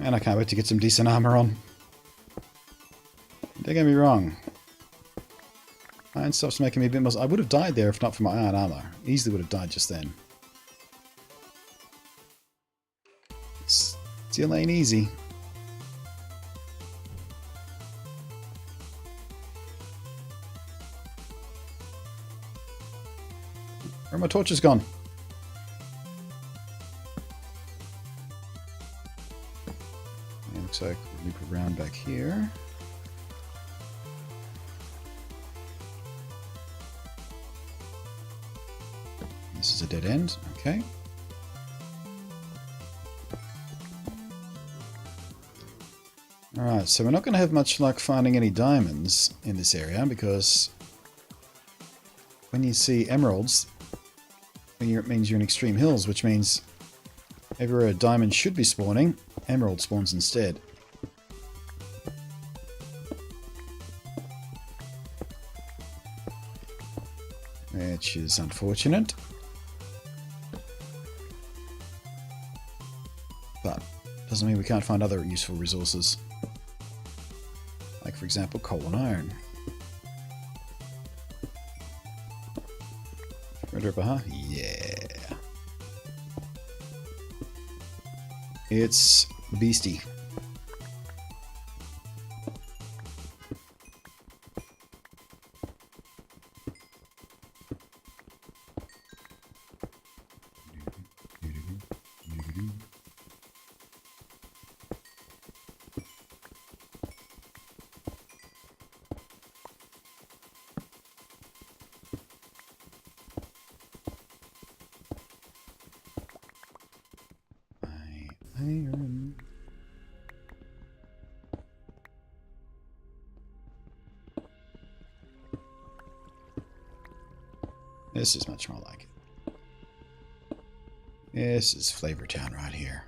And I can't wait to get some decent armor on. Don't get me wrong. Iron stuff's making me a bit more... I would have died there if not for my iron armor. Easily would have died just then. Still ain't easy. Where are my torches gone? It looks like we'll loop around back here. This is a dead end, okay. Alright, so we're not going to have much luck finding any diamonds in this area because when you see emeralds, it means you're in Extreme Hills, which means everywhere a diamond should be spawning, emerald spawns instead. Which is unfortunate. But doesn't mean we can't find other useful resources. Like, for example, coal and iron. Red Ripper, huh? Yeah. It's beastie. Iron. This is much more like it. This is Flavor Town right here.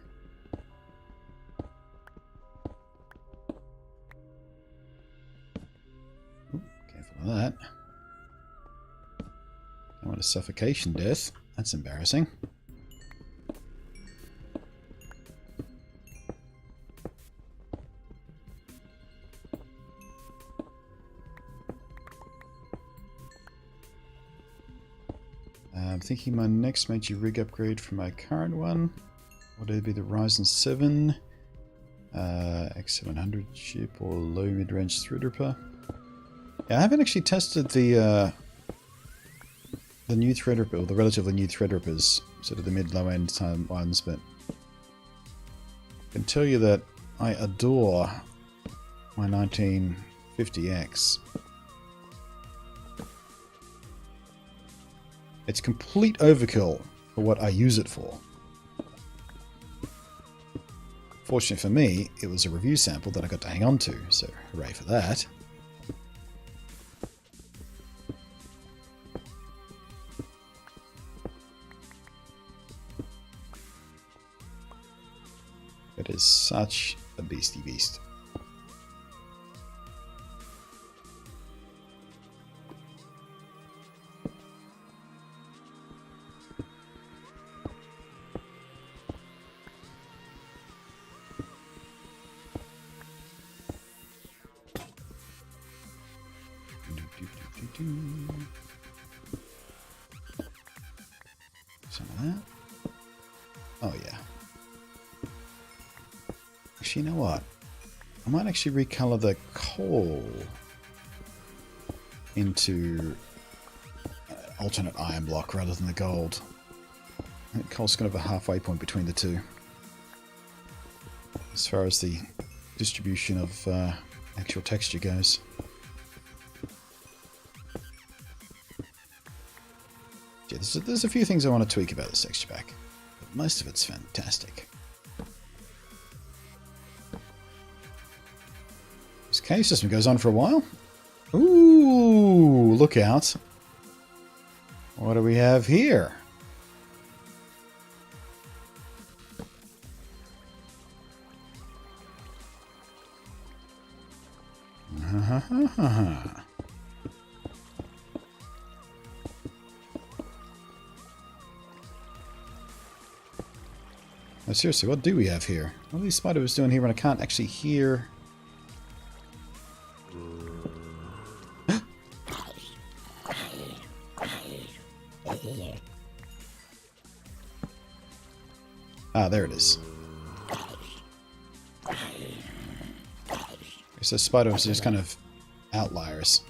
Ooh, careful of that. Don't want a suffocation death. That's embarrassing. I'm thinking my next major rig upgrade from my current one would either be the Ryzen 7 X700 chip or low mid-range Threadripper. Yeah, I haven't actually tested the new Threadripper, or the relatively new Threadrippers, sort of the mid-low end time ones, but I can tell you that I adore my 1950X. It's complete overkill for what I use it for. Fortunately for me, it was a review sample that I got to hang on to, so hooray for that. It is such a beastie beast. Some of that. Oh yeah. Actually, you know what? I might actually recolor the coal into alternate iron block rather than the gold. I think coal's kind of a halfway point between the two, as far as the distribution of actual texture goes. Yeah, there's a few things I want to tweak about this texture pack, but most of it's fantastic. This cave system goes on for a while. Ooh, look out. What do we have here? Oh, seriously, what do we have here? What are these spiders doing here when I can't actually hear? Ah, there it is. So spiders are just kind of outliers.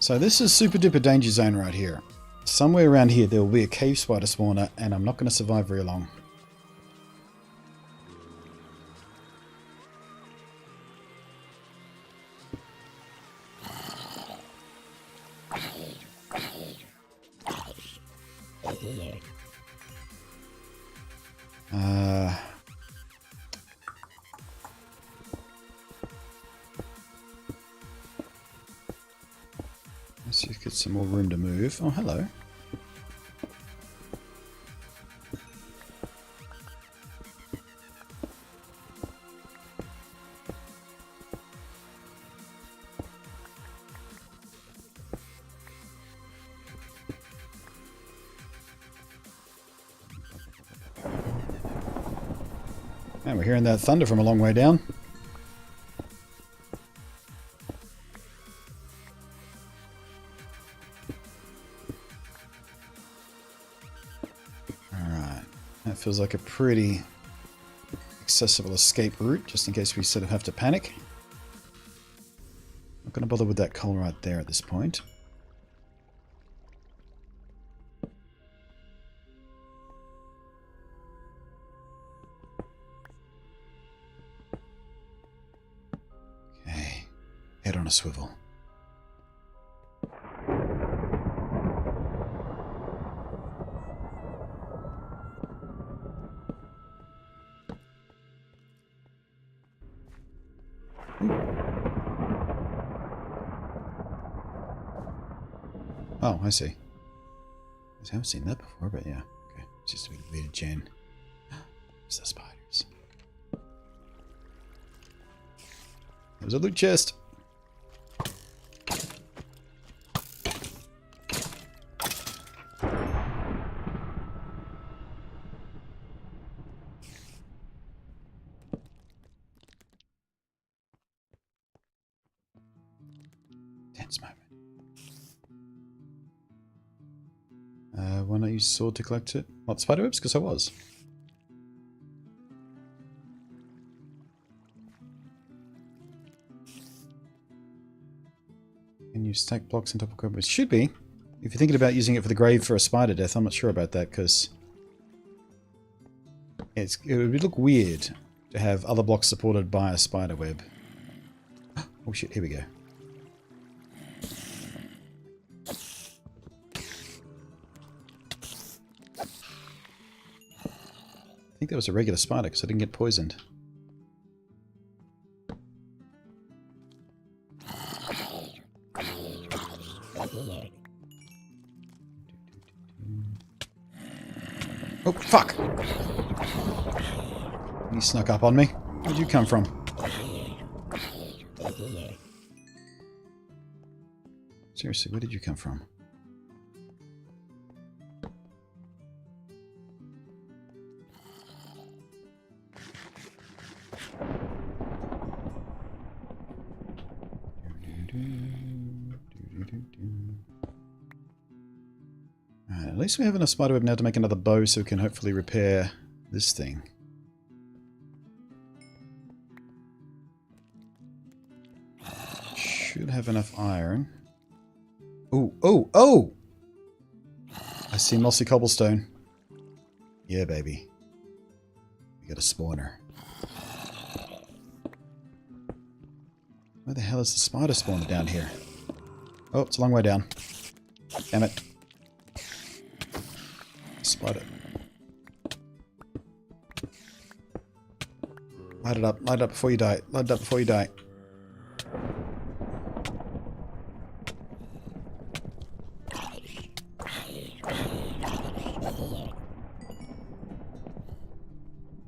So this is super duper danger zone right here. Somewhere around here there will be a cave spider spawner, and I'm not going to survive very long. Let's just get some more room to move. Oh, hello. And we're hearing that thunder from a long way down. Alright, that feels like a pretty accessible escape route, just in case we sort of have to panic. Not going to bother with that coal right there at this point. Head on a swivel. Oh, I see. I haven't seen that before, but yeah. Okay, it's just a big weird gen. It's the spiders. There's a loot chest. Tense moment. Why not use sword to collect it? What, spiderwebs? Because I was. Can you stack blocks on top of cobwebs? Should be. If you're thinking about using it for the grave for a spider death, I'm not sure about that, because it would look weird to have other blocks supported by a spider web. Oh shit, here we go. I think that was a regular spider because I didn't get poisoned. Oh, fuck! You snuck up on me. Where'd you come from? Seriously, where did you come from? Alright, at least we have enough spiderweb now to make another bow so we can hopefully repair this thing. Should have enough iron. Oh, oh, oh! I see mossy cobblestone. Yeah, baby. We got a spawner. Where the hell is the spider spawner down here? Oh, it's a long way down. Damn it. Spider. Light it up before you die. Light it up before you die.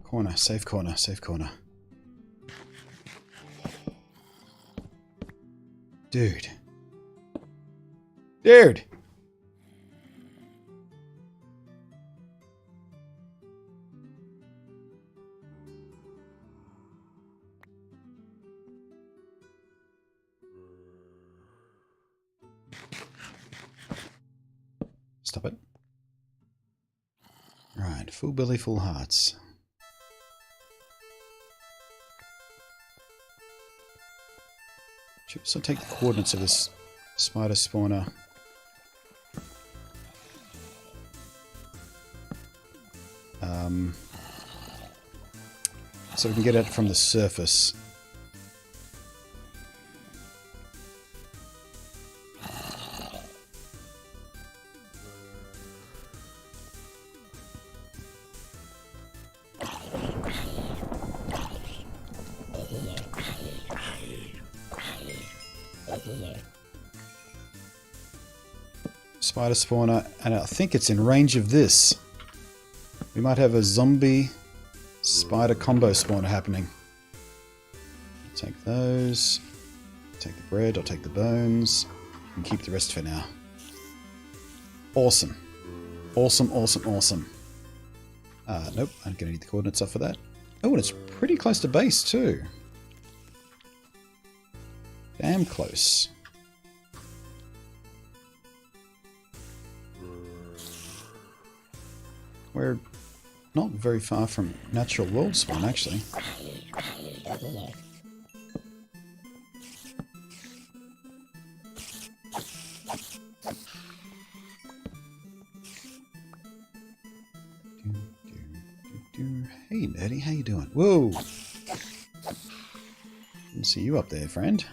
Corner, safe corner, safe corner. Dude. Dude! Stop it. Right, full belly, full hearts. Should also take the coordinates of this spider spawner. So we can get it from the surface. Spider spawner, and I think it's in range of this. We might have a zombie spider combo spawner happening. Take those. Take the bread, I'll take the bones. And keep the rest for now. Awesome. Awesome, awesome, awesome. Nope, I'm going to need the coordinates up for that. Oh, and it's pretty close to base too. Damn close. We're not very far from natural world spawn, actually. Hey, Nerdy, how you doing? Whoa! Didn't see you up there, friend.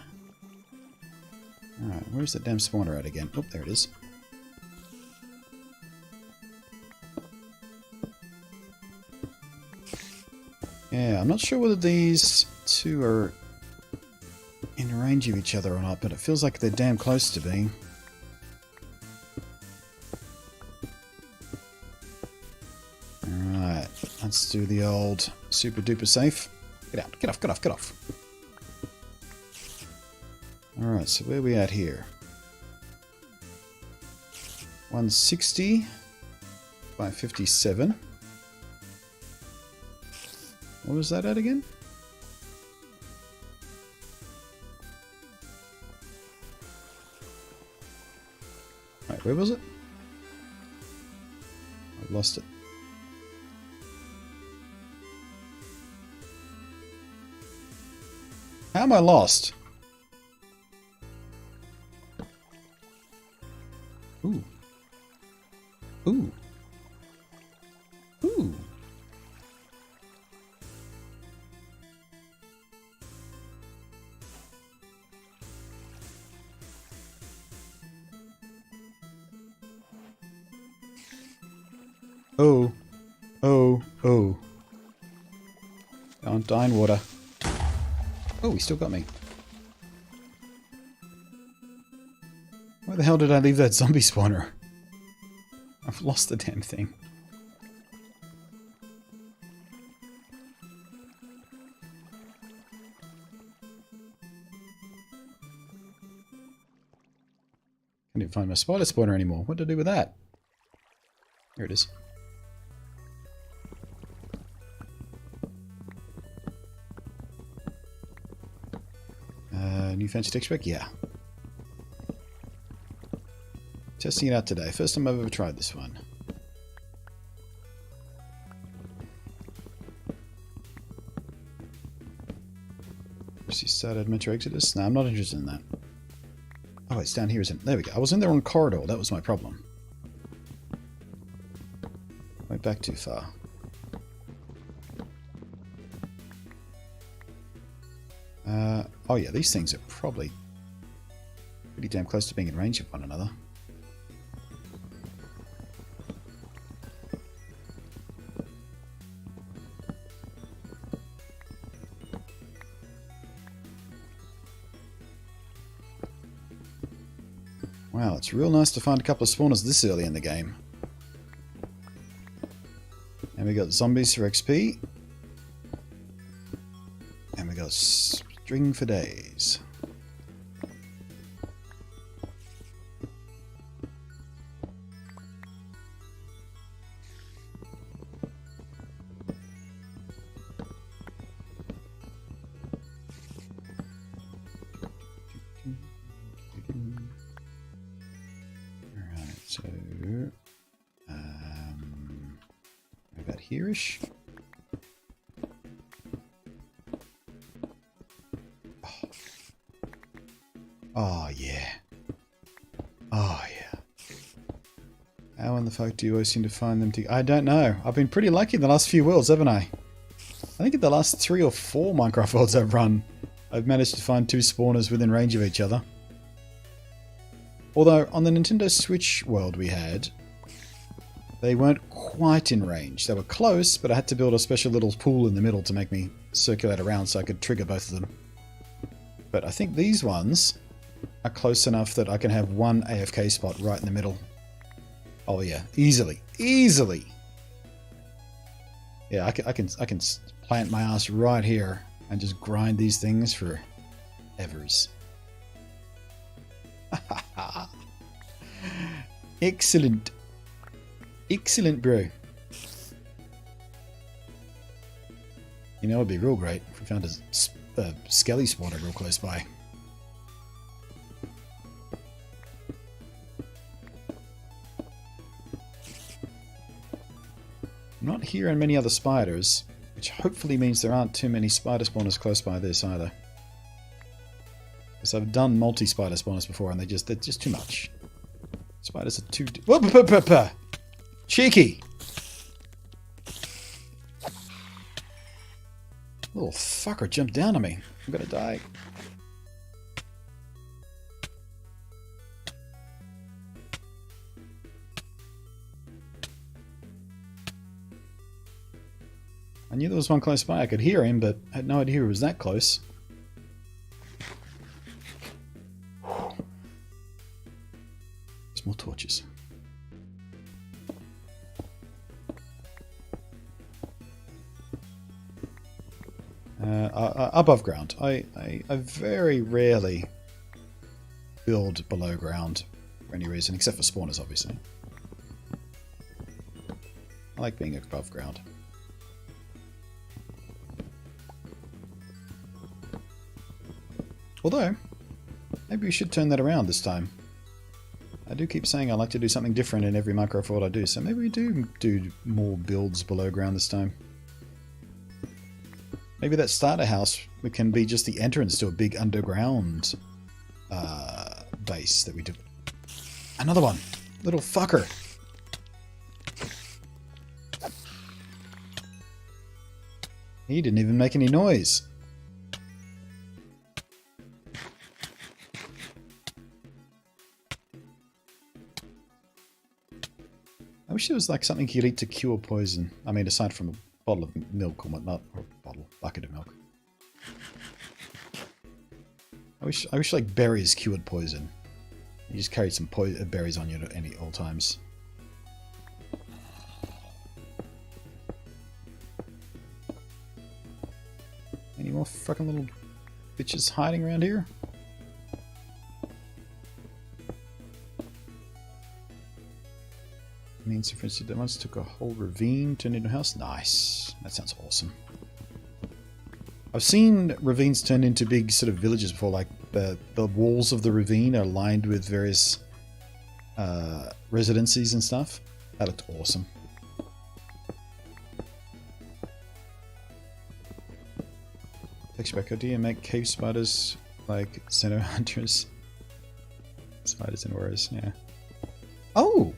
Alright, where's that damn spawner at again? Oh, there it is. Yeah, I'm not sure whether these two are in range of each other or not, but it feels like they're damn close to being. Let's do the old super duper safe. Get out, get off, get off, get off. Alright, so where are we at here? 160 by 57. What was that at again? Right, where was it? I've lost it. How am I lost? Ooh. Ooh. Ooh. Oh. Oh. Oh. Don't die in water. Oh, he still got me. Where the hell did I leave that zombie spawner? I've lost the damn thing. Can't even find my spider spawner anymore. What did I do with that? Here it is. New fancy texture pack? Yeah. Testing it out today. First time I've ever tried this one. She started Metro Exodus? No, I'm not interested in that. Oh, it's down here, isn't it? There we go. I was in the wrong corridor. That was my problem. Went back too far. Oh yeah, these things are probably pretty damn close to being in range of one another. Wow, it's real nice to find a couple of spawners this early in the game. And we got zombies for XP. And we got string for days. Alright, so about here-ish. Oh, yeah. Oh, yeah. How in the fuck do you always seem to find them I don't know. I've been pretty lucky in the last few worlds, haven't I? I think in the last 3 or 4 Minecraft worlds I've run, I've managed to find 2 spawners within range of each other. Although, on the Nintendo Switch world we had, they weren't quite in range. They were close, but I had to build a special little pool in the middle to make me circulate around so I could trigger both of them. But I think these ones are close enough that I can have one AFK spot right in the middle. Oh yeah, easily, easily. Yeah, I can plant my ass right here and just grind these things for evers. Excellent, excellent, bro. You know, it'd be real great if we found a skelly spawner real close by. I'm not hearing many other spiders, which hopefully means there aren't too many spider spawners close by this either. Because I've done multi-spider spawners before and they're just too much. Spiders are too... Whoa, cheeky! Little fucker jumped down on me. I'm gonna die. I knew there was one close by. I could hear him, but I had no idea he was that close. There's more torches. Above ground. I very rarely build below ground for any reason, except for spawners, obviously. I like being above ground. Although, maybe we should turn that around this time. I do keep saying I like to do something different in every micro fort I do, so maybe we do more builds below ground this time. Maybe that starter house can be just the entrance to a big underground base that we do. Another one! Little fucker! He didn't even make any noise. I wish there was like something you could eat to cure poison. I mean, aside from a bottle of milk or whatnot, or a bucket of milk. I wish like berries cured poison. You just carry some berries on you at all times. Any more fucking little bitches hiding around here? Means, for instance, that once took a whole ravine, turned into a house. Nice. That sounds awesome. I've seen ravines turn into big sort of villages before, like the walls of the ravine are lined with various residencies and stuff. That looked awesome. Texture back idea, make cave spiders like center hunters. Spiders and warriors, yeah. Oh!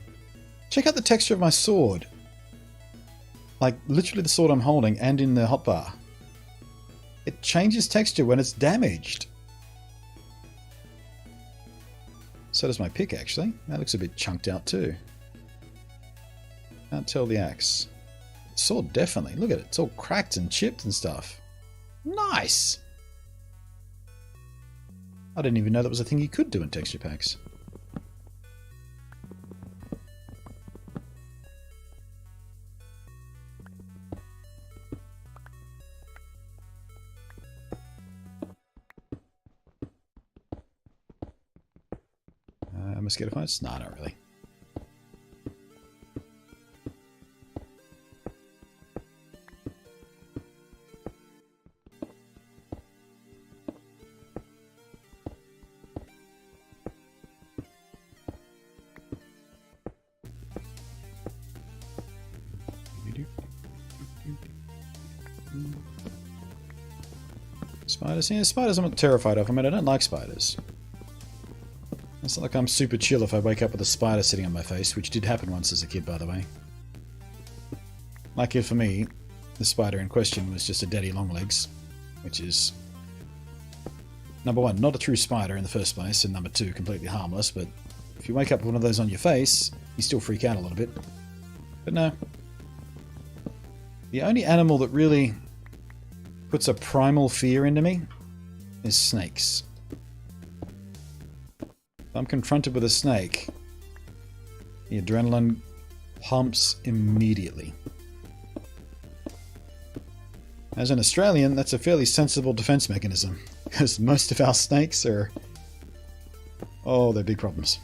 Check out the texture of my sword. Like, literally the sword I'm holding and in the hotbar. It changes texture when it's damaged. So does my pick, actually. That looks a bit chunked out, too. Can't tell the axe. The sword, definitely. Look at it. It's all cracked and chipped and stuff. Nice! I didn't even know that was a thing you could do in texture packs. Mosquito fights? Nah, not really. Spiders? Yeah, spiders I'm not terrified of. I mean, I don't like spiders. It's not like I'm super chill if I wake up with a spider sitting on my face, which did happen once as a kid, by the way. Lucky for me, the spider in question was just a daddy longlegs, which is, number one, not a true spider in the first place, and number two, completely harmless, but if you wake up with one of those on your face, you still freak out a little bit. But no. The only animal that really puts a primal fear into me is snakes. If I'm confronted with a snake, the adrenaline pumps immediately. As an Australian, that's a fairly sensible defense mechanism, because most of our snakes are... oh, they're big problems.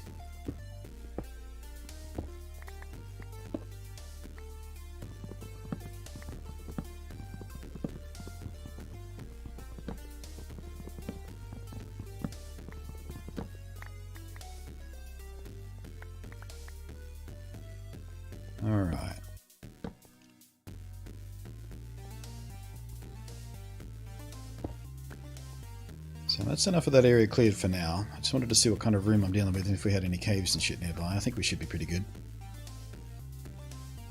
Alright. So that's enough of that area cleared for now. I just wanted to see what kind of room I'm dealing with and if we had any caves and shit nearby. I think we should be pretty good.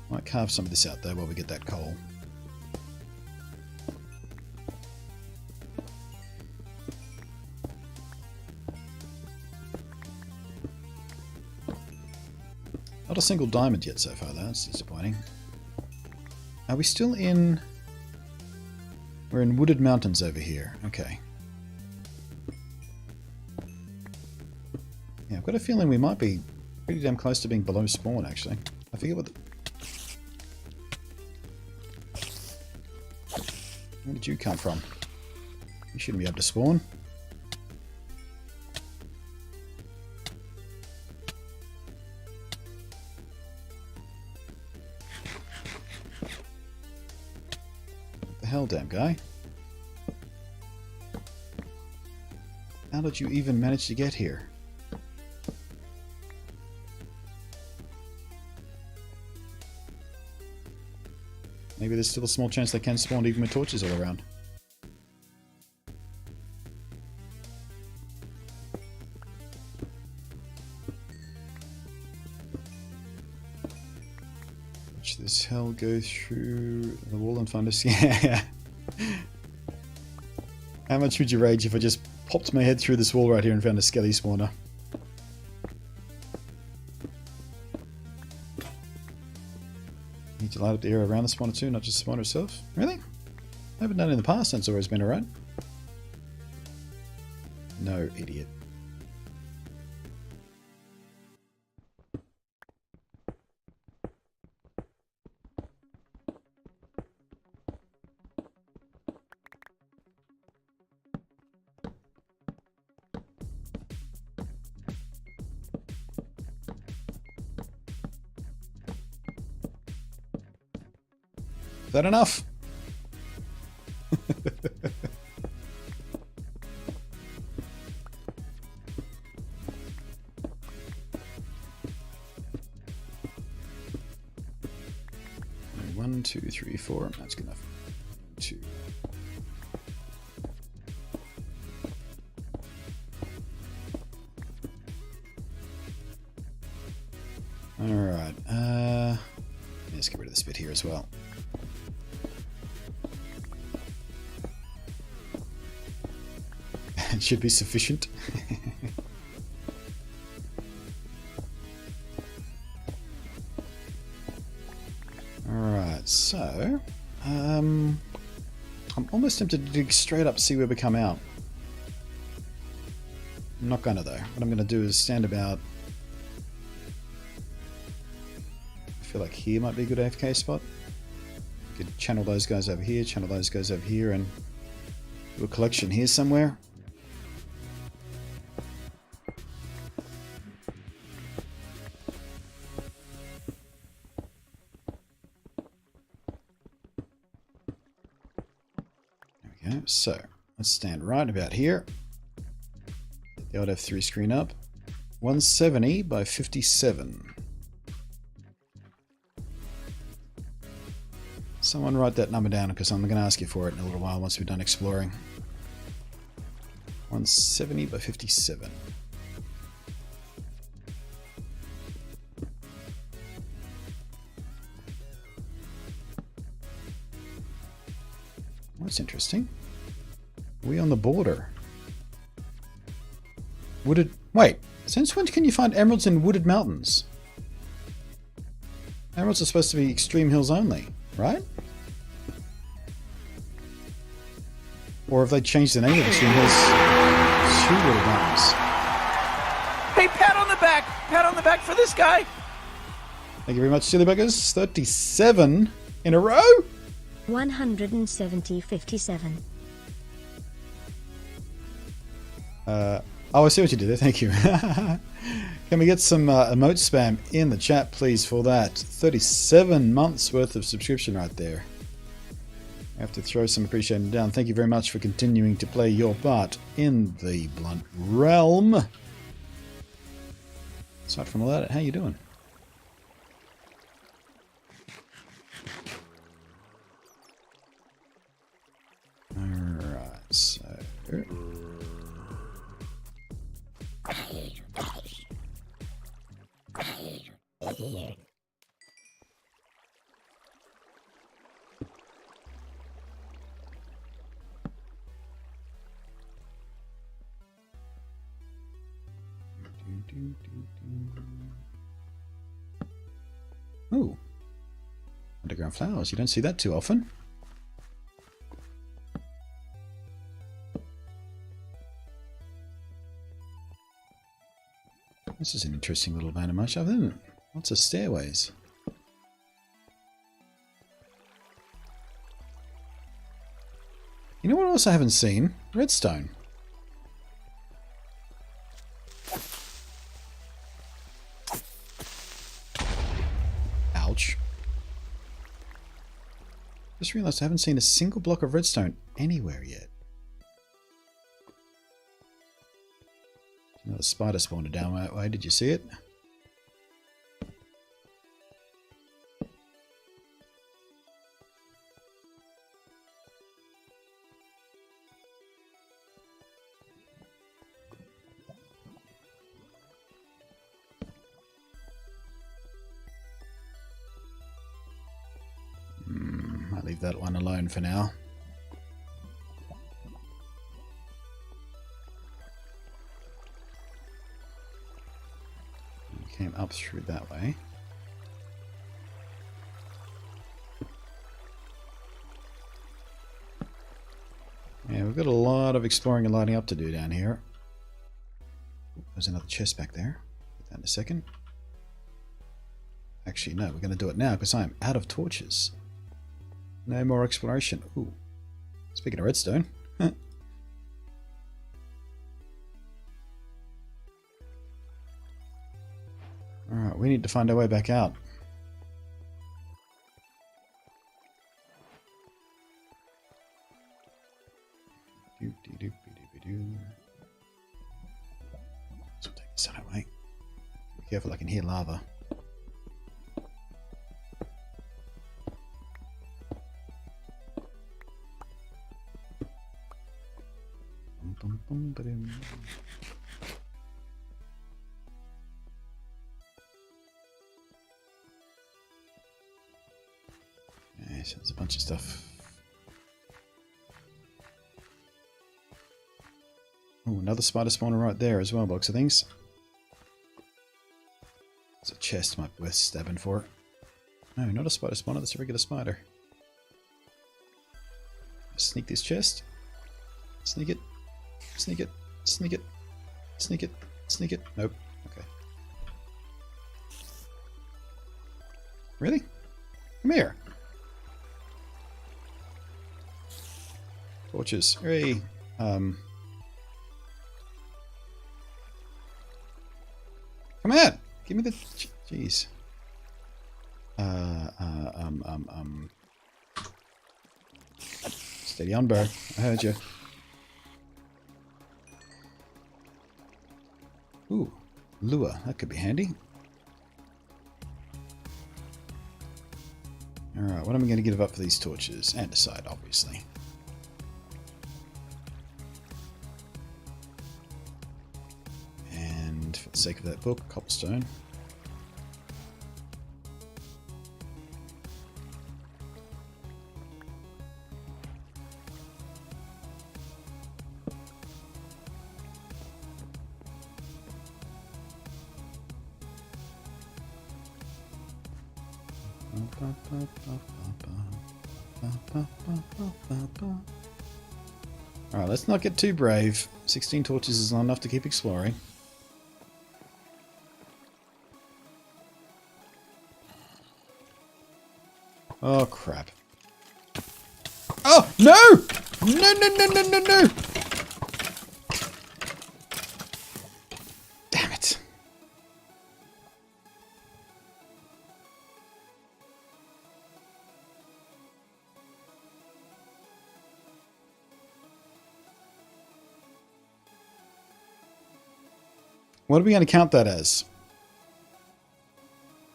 Might carve some of this out though while we get that coal. Not a single diamond yet so far, though. That's disappointing. Are we still in... we're in wooded mountains over here. Okay. Yeah, I've got a feeling we might be pretty damn close to being below spawn, actually. I forget what the... where did you come from? You shouldn't be able to spawn. What the hell, damn guy? How did you even manage to get here? Maybe there's still a small chance they can spawn even with torches all around. Watch this hell go through the wall and find us. Yeah. How much would you rage if I just popped my head through this wall right here and found a skelly spawner? Need to light up the area around the spawner too, not just the spawner itself? Really? I haven't done it in the past, that's always been alright. No, idiot. Is that enough? One, two, three, four. That's good enough. 2. Alright. Let's get rid of this bit here as well. It should be sufficient. Alright, so I'm almost tempted to dig straight up, see where we come out. I'm not gonna though. What I'm gonna do is stand about. I feel like here might be a good AFK spot. Could channel those guys over here, channel those guys over here, and do a collection here somewhere. Okay, so let's stand right about here. Get the old F3 screen up. 170 by 57. Someone write that number down because I'm going to ask you for it in a little while once we're done exploring. 170 by 57. That's interesting. We on the border. Wooded... Wait, since when can you find emeralds in wooded mountains? Emeralds are supposed to be extreme hills only, right? Or have they changed the name of extreme hills to wooded mountains? Hey, pat on the back! Pat on the back for this guy! Thank you very much, silly buggers. 37 in a row? 170.57. Oh, I see what you did there. Thank you. Can we get some emote spam in the chat, please, for that? 37 months worth of subscription right there. I have to throw some appreciation down. Thank you very much for continuing to play your part in the Blunt realm. Aside from all that, how you doing? Alright, so... Ooh. Underground flowers. You don't see that too often. This is an interesting little vein of mush, isn't it? Lots of stairways. You know what else I haven't seen? Redstone. Ouch. Just realized I haven't seen a single block of redstone anywhere yet. Another spider spawned down that way. Did you see it? I'll leave that one alone for now. Came up through that way. Yeah, we've got a lot of exploring and lighting up to do down here. There's another chest back there. Get that in a second. Actually, no, we're going to do it now because I'm out of torches. No more exploration. Ooh. Speaking of redstone. Alright, we need to find our way back out. So we'll take this out of the way. Be careful, I can hear lava. Yes, there's a bunch of stuff. Oh, another spider spawner right there as well, box of things. There's a chest, might be worth stabbing for. No, not a spider spawner, that's a regular spider. Sneak this chest. Sneak it. Sneak it. Sneak it. Sneak it. Sneak it. Nope. Okay. Really? Come here. Torches. Hooray. Come on! Give me the... Jeez. Steady on, bird. I heard you. Ooh. Lure. That could be handy. Alright, what am I going to give up for these torches? Andesite, obviously. And for the sake of that book, cobblestone. Alright, let's not get too brave. 16 torches is not enough to keep exploring. Oh, crap. Oh, no! No, no, no, no, no, no! Damn it. What are we going to count that as?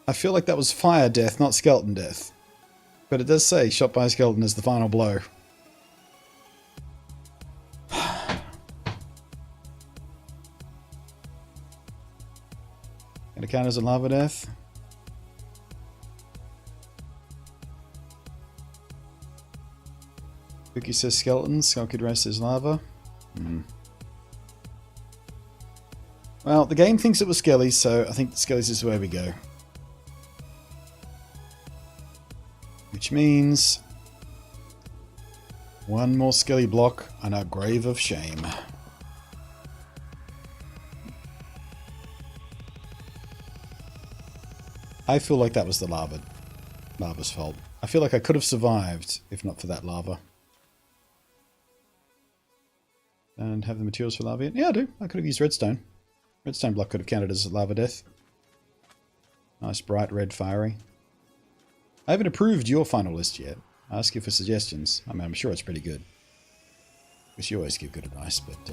I feel like that was fire death, not skeleton death. But it does say shot by a skeleton is the final blow. Gonna count as a lava death? Cookie says skeletons, Skull Rest says lava. Well, the game thinks it was skellies, so I think the skellies is where we go. Which means one more skelly block on our grave of shame. I feel like that was the lava's fault. I feel like I could have survived if not for that lava. And have the materials for lava yet? Yeah, I do. I could have used redstone. Redstone block could have counted as lava death. Nice bright red fiery. I haven't approved your final list yet. I ask you for suggestions. I mean, I'm sure it's pretty good. Because you always give good advice, but...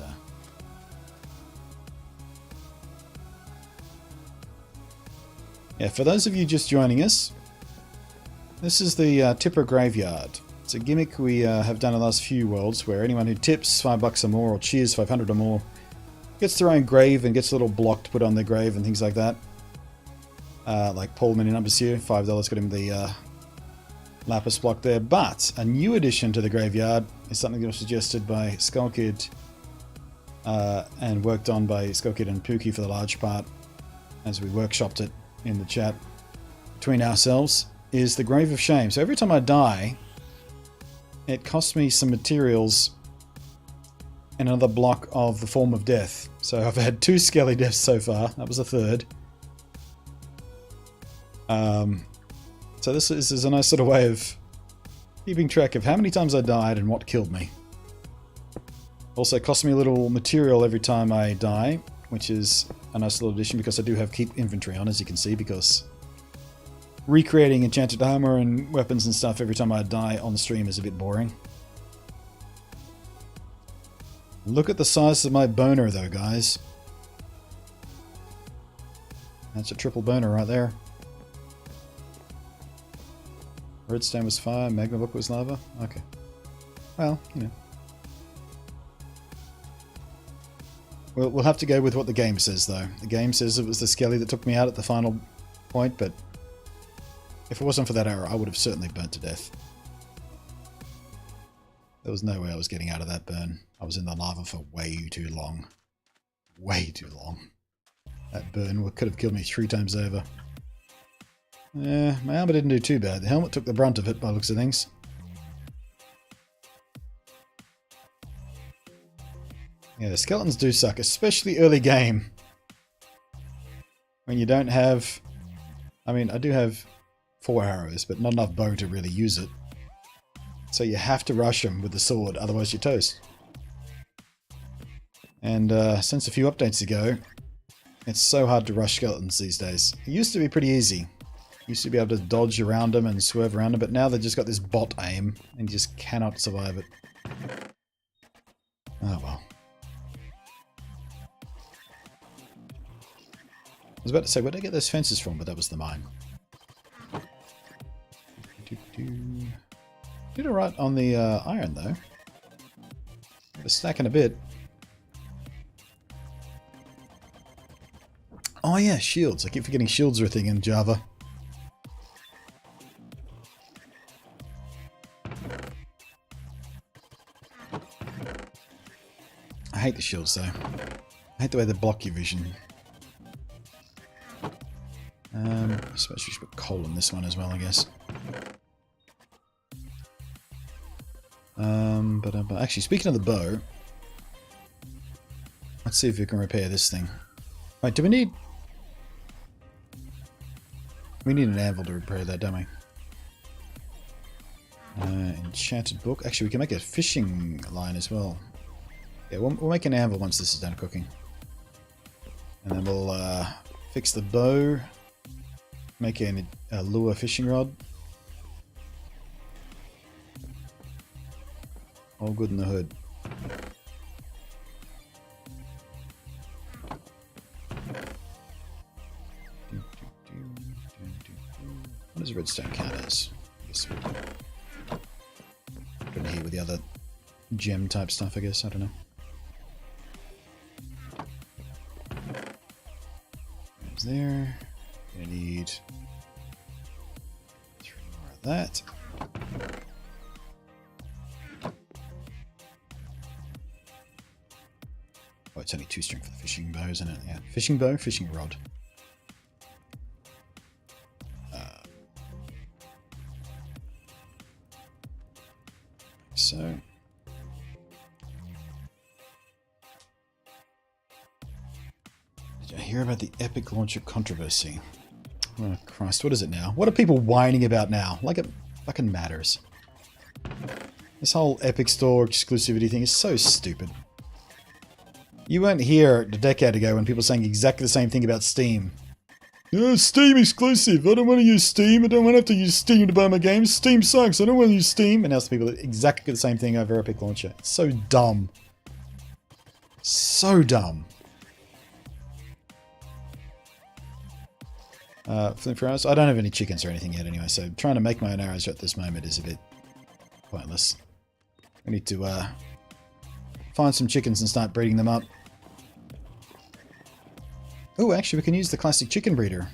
Yeah, for those of you just joining us, this is the Tipper Graveyard. It's a gimmick we have done in the last few worlds where anyone who tips $5 or more or cheers 500 or more gets their own grave and gets a little block to put on their grave and things like that. Like Paul Mini Numbers here, $5 got him the lapis block there. But a new addition to the graveyard is something that was suggested by Skullkid and worked on by Skullkid and Pookie for the large part as we workshopped it in the chat between ourselves, is the Grave of Shame. So every time I die, it costs me some materials and another block of the Form of Death. So I've had 2 Skelly deaths so far. That was the 3rd. So this is a nice sort of way of keeping track of how many times I died and what killed me. Also costs me a little material every time I die, which is a nice little addition because I do have keep inventory on, as you can see, because recreating enchanted armor and weapons and stuff every time I die on the stream is a bit boring. Look at the size of my boner though, guys. That's a triple boner right there. Redstone was fire, magma book was lava? Okay. Well, you know. We'll have to go with what the game says though. The game says it was the Skelly that took me out at the final point, but if it wasn't for that error, I would have certainly burnt to death. There was no way I was getting out of that burn. I was in the lava for way too long. Way too long. That burn could have killed me 3 times over. Yeah, my armor didn't do too bad. The helmet took the brunt of it by the looks of things. Yeah, the skeletons do suck, especially early game. When you don't have... I mean, I do have 4 arrows, but not enough bow to really use it. So you have to rush them with the sword, otherwise you're toast. And since a few updates ago, it's so hard to rush skeletons these days. It used to be pretty easy. You used to be able to dodge around them and swerve around them, but now they've just got this bot aim, and you just cannot survive it. Oh well. I was about to say, where did I get those fences from? But that was the mine. Did alright on the iron, though. They're stacking a bit. Oh yeah, shields. I keep forgetting shields are a thing in Java. I hate the shields, though. I hate the way they block your vision. I suppose we should put coal in this one as well, I guess. But actually, speaking of the bow, let's see if we can repair this thing. Wait, do we need... We need an anvil to repair that, don't we? Enchanted book. Actually, we can make a fishing line as well. Yeah, we'll make an anvil once this is done cooking. And then we'll fix the bow. Make a lure fishing rod. All good in the hood. What does redstone count as? I guess we'll put it here with the other gem type stuff, I guess. I don't know. There's there. Gonna need 3 more of that. Oh, it's only 2 string for the fishing bow, isn't it? Yeah. Fishing bow, fishing rod. So. Did I hear about the Epic Launcher controversy? Oh Christ, what is it now? What are people whining about now? Like it fucking matters. This whole Epic Store exclusivity thing is so stupid. You weren't here a decade ago when people were saying exactly the same thing about Steam. Oh, Steam exclusive. I don't want to use Steam. I don't want to have to use Steam to buy my games. Steam sucks. I don't want to use Steam. And now some people exactly the same thing over Epic Launcher. It's so dumb. So dumb. Flint for arrows. I don't have any chickens or anything yet anyway, so trying to make my own arrows at this moment is a bit pointless. I need to find some chickens and start breeding them up. Oh, actually we can use the classic chicken breeder.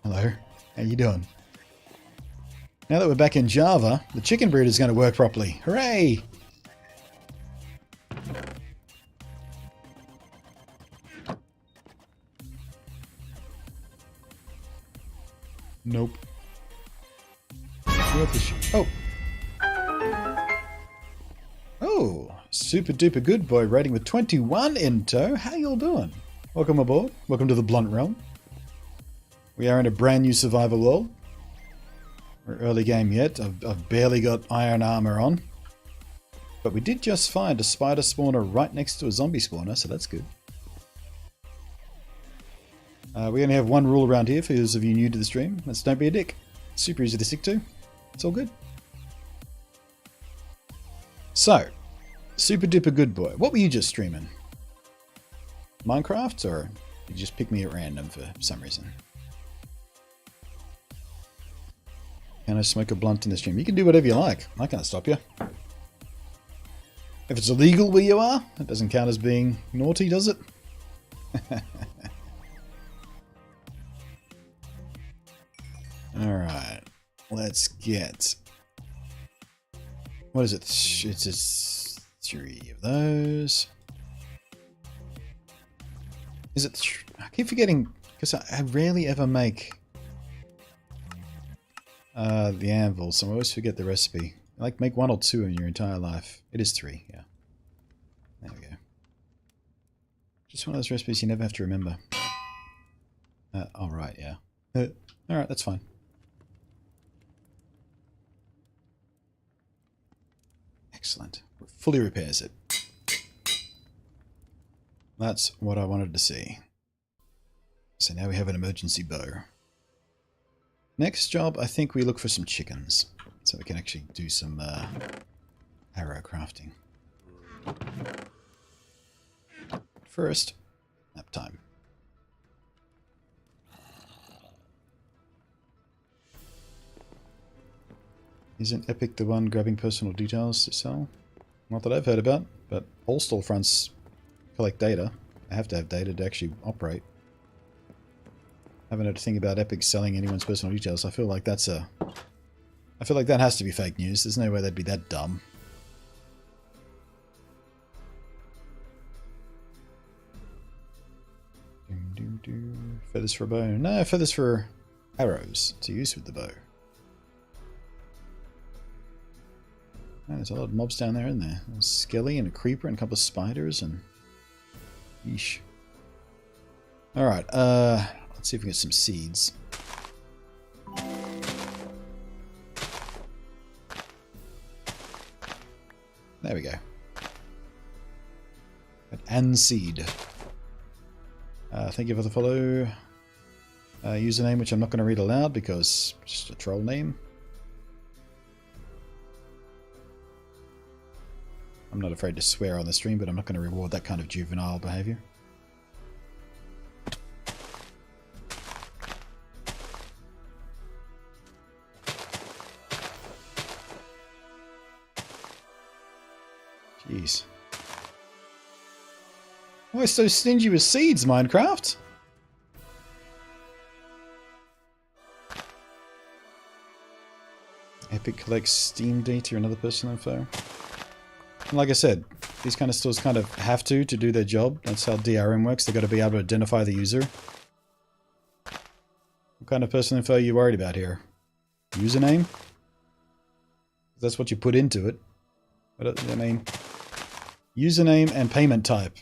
Hello, how you doing? Now that we're back in Java, the chicken breeder is going to work properly. Hooray! Nope. Oh. Oh, super duper good boy rating with 21 in tow. How y'all doing? Welcome aboard. Welcome to the Blunt Realm. We are in a brand new survival world. We're early game yet. I've barely got iron armor on. But we did just find a spider spawner right next to a zombie spawner, so that's good. We only have one rule around here for those of you new to the stream. That's don't be a dick. It's super easy to stick to. It's all good. So, super duper good boy. What were you just streaming? Minecraft, or did you just pick me at random for some reason? Can I smoke a blunt in the stream? You can do whatever you like. I can't stop you. If it's illegal where you are, it doesn't count as being naughty, does it? Alright, let's get... What is it? It's just 3 of those. Is it... I keep forgetting, because I rarely ever make the anvil, so I always forget the recipe. Like, make 1 or 2 in your entire life. It is 3, yeah. There we go. Just one of those recipes you never have to remember. Alright, yeah. Alright, that's fine. Excellent. Fully repairs it. That's what I wanted to see. So now we have an emergency bow. Next job, I think we look for some chickens. So we can actually do some arrow crafting. First, nap time. Isn't Epic the one grabbing personal details to sell? Not that I've heard about, but all storefronts collect data. I have to have data to actually operate. I haven't heard a thing about Epic selling anyone's personal details. I feel like that's a... I feel like that has to be fake news. There's no way they'd be that dumb. Feathers for a bow. No, feathers for arrows to use with the bow. Oh, there's a lot of mobs down there, isn't there? A skelly and a creeper and a couple of spiders and... Yeesh. Alright, let's see if we can get some seeds. There we go. And seed. Thank you for the follow. Username, which I'm not going to read aloud because it's just a troll name. I'm not afraid to swear on the stream, but I'm not going to reward that kind of juvenile behavior. Jeez. Why so stingy with seeds, Minecraft? Epic collects Steam data or another personal info. And like I said, these kind of stores kind of have to do their job. That's how DRM works. They've got to be able to identify the user. What kind of personal info are you worried about here? Username? That's what you put into it. But I mean, username and payment type.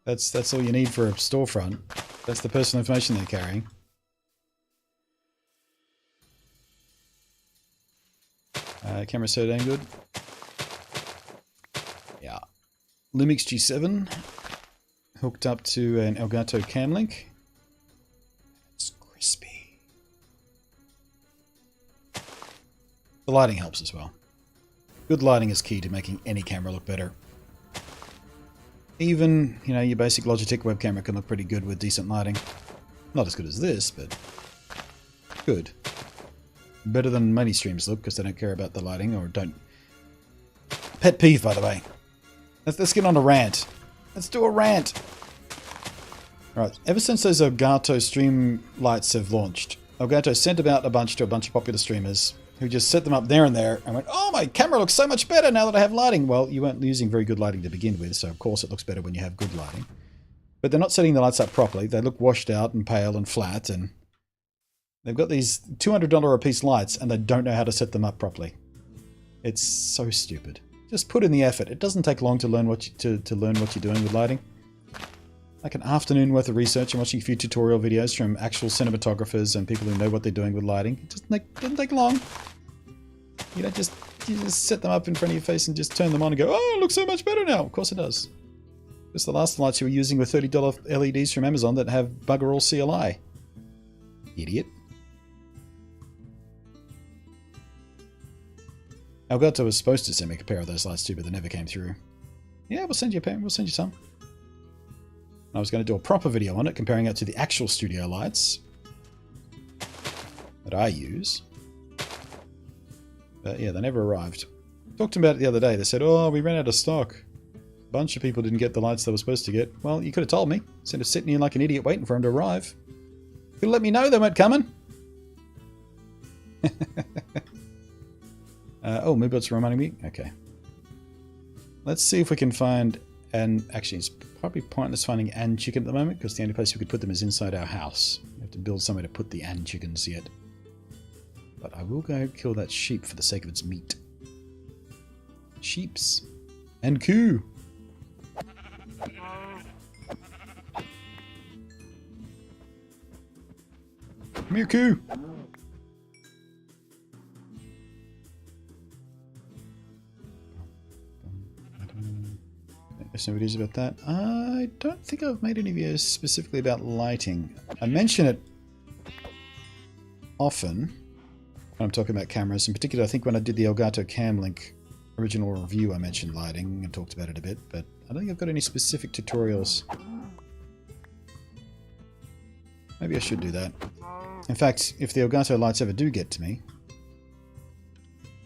That's all you need for a storefront. That's the personal information they're carrying. Camera so damn good. Yeah. Lumix G7. hooked up to an Elgato cam link. It's crispy. The lighting helps as well. Good lighting is key to making any camera look better. Even, you know, your basic Logitech web camera can look pretty good with decent lighting. Not as good as this, but good. Better than many streams look because they don't care about the lighting or don't. Pet peeve, by the way. Let's get on a rant. Let's do a rant. Alright, ever since those Elgato stream lights have launched, Elgato sent about a bunch to a bunch of popular streamers who just set them up there and there and went, oh, my camera looks so much better now that I have lighting. Well, you weren't using very good lighting to begin with, so of course it looks better when you have good lighting. But they're not setting the lights up properly. They look washed out and pale and flat, and they've got these $200 a piece lights and they don't know how to set them up properly. It's so stupid. Just put in the effort. It doesn't take long to learn what to learn what you're doing with lighting. Like an afternoon worth of research and watching a few tutorial videos from actual cinematographers and people who know what they're doing with lighting. It doesn't take long. You don't just set them up in front of your face and just turn them on and go, oh, it looks so much better now. Of course it does. Because the last lights you were using were $30 LEDs from Amazon that have bugger all CLI. Idiot. Elgato was supposed to send me a pair of those lights too, but they never came through. Yeah, we'll send you a pair. We'll send you some. I was going to do a proper video on it, comparing it to the actual studio lights that I use. But yeah, they never arrived. Talked to them about it the other day. They said, oh, we ran out of stock. A bunch of people didn't get the lights they were supposed to get. Well, you could have told me. Instead of sitting here like an idiot waiting for them to arrive. You could have let me know they weren't coming. Oh, Moobot's reminding me. Okay. Let's see if we can find an... Actually, it's probably pointless finding an chicken at the moment because the only place we could put them is inside our house. We have to build somewhere to put the an chickens yet. But I will go kill that sheep for the sake of its meat. Sheeps. And coo. Come here, coo. There's no videos about that. I don't think I've made any videos specifically about lighting. I mention it often when I'm talking about cameras. In particular, I think when I did the Elgato Cam Link original review, I mentioned lighting and talked about it a bit, but I don't think I've got any specific tutorials. Maybe I should do that. In fact, if the Elgato lights ever do get to me,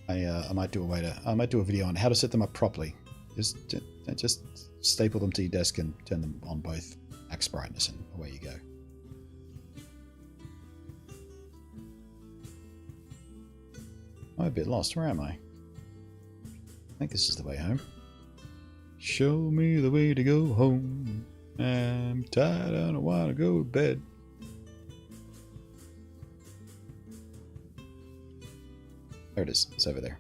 I might do a video on how to set them up properly. Just staple them to your desk and turn them on both max brightness and away you go. I'm a bit lost. Where am I? I think this is the way home. Show me the way to go home. I'm tired, I don't want to go to bed. There it is. It's over there.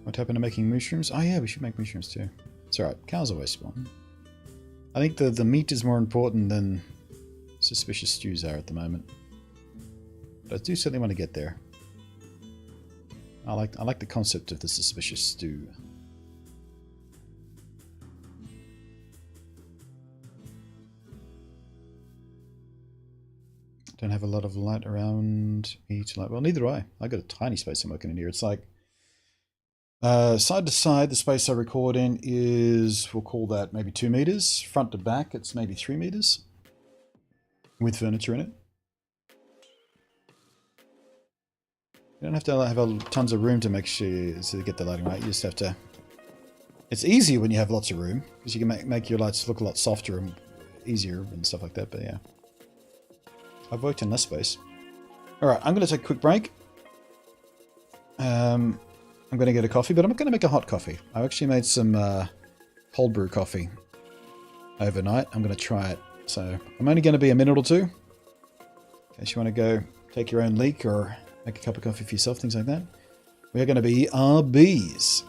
What happened to making mushrooms? Oh yeah, we should make mushrooms too. It's alright. Cows always spawn. I think the meat is more important than suspicious stews are at the moment. But I do certainly want to get there. I like the concept of the suspicious stew. Don't have a lot of light around me to light. Well, neither do I. I got a tiny space I'm working in here. It's like side to side, the space I record in is, we'll call that maybe 2 meters. Front to back, it's maybe 3 meters. With furniture in it. You don't have to have tons of room to make sure to get the lighting right. You just have to... It's easier when you have lots of room, because you can make your lights look a lot softer and easier and stuff like that, but yeah. I've worked in less space. Alright, I'm going to take a quick break. I'm going to get a coffee, but I'm not going to make a hot coffee. I actually made some cold brew coffee overnight. I'm going to try it. So I'm only going to be a minute or two. In case you want to go take your own leak or make a cup of coffee for yourself, things like that. We're going to be RBs.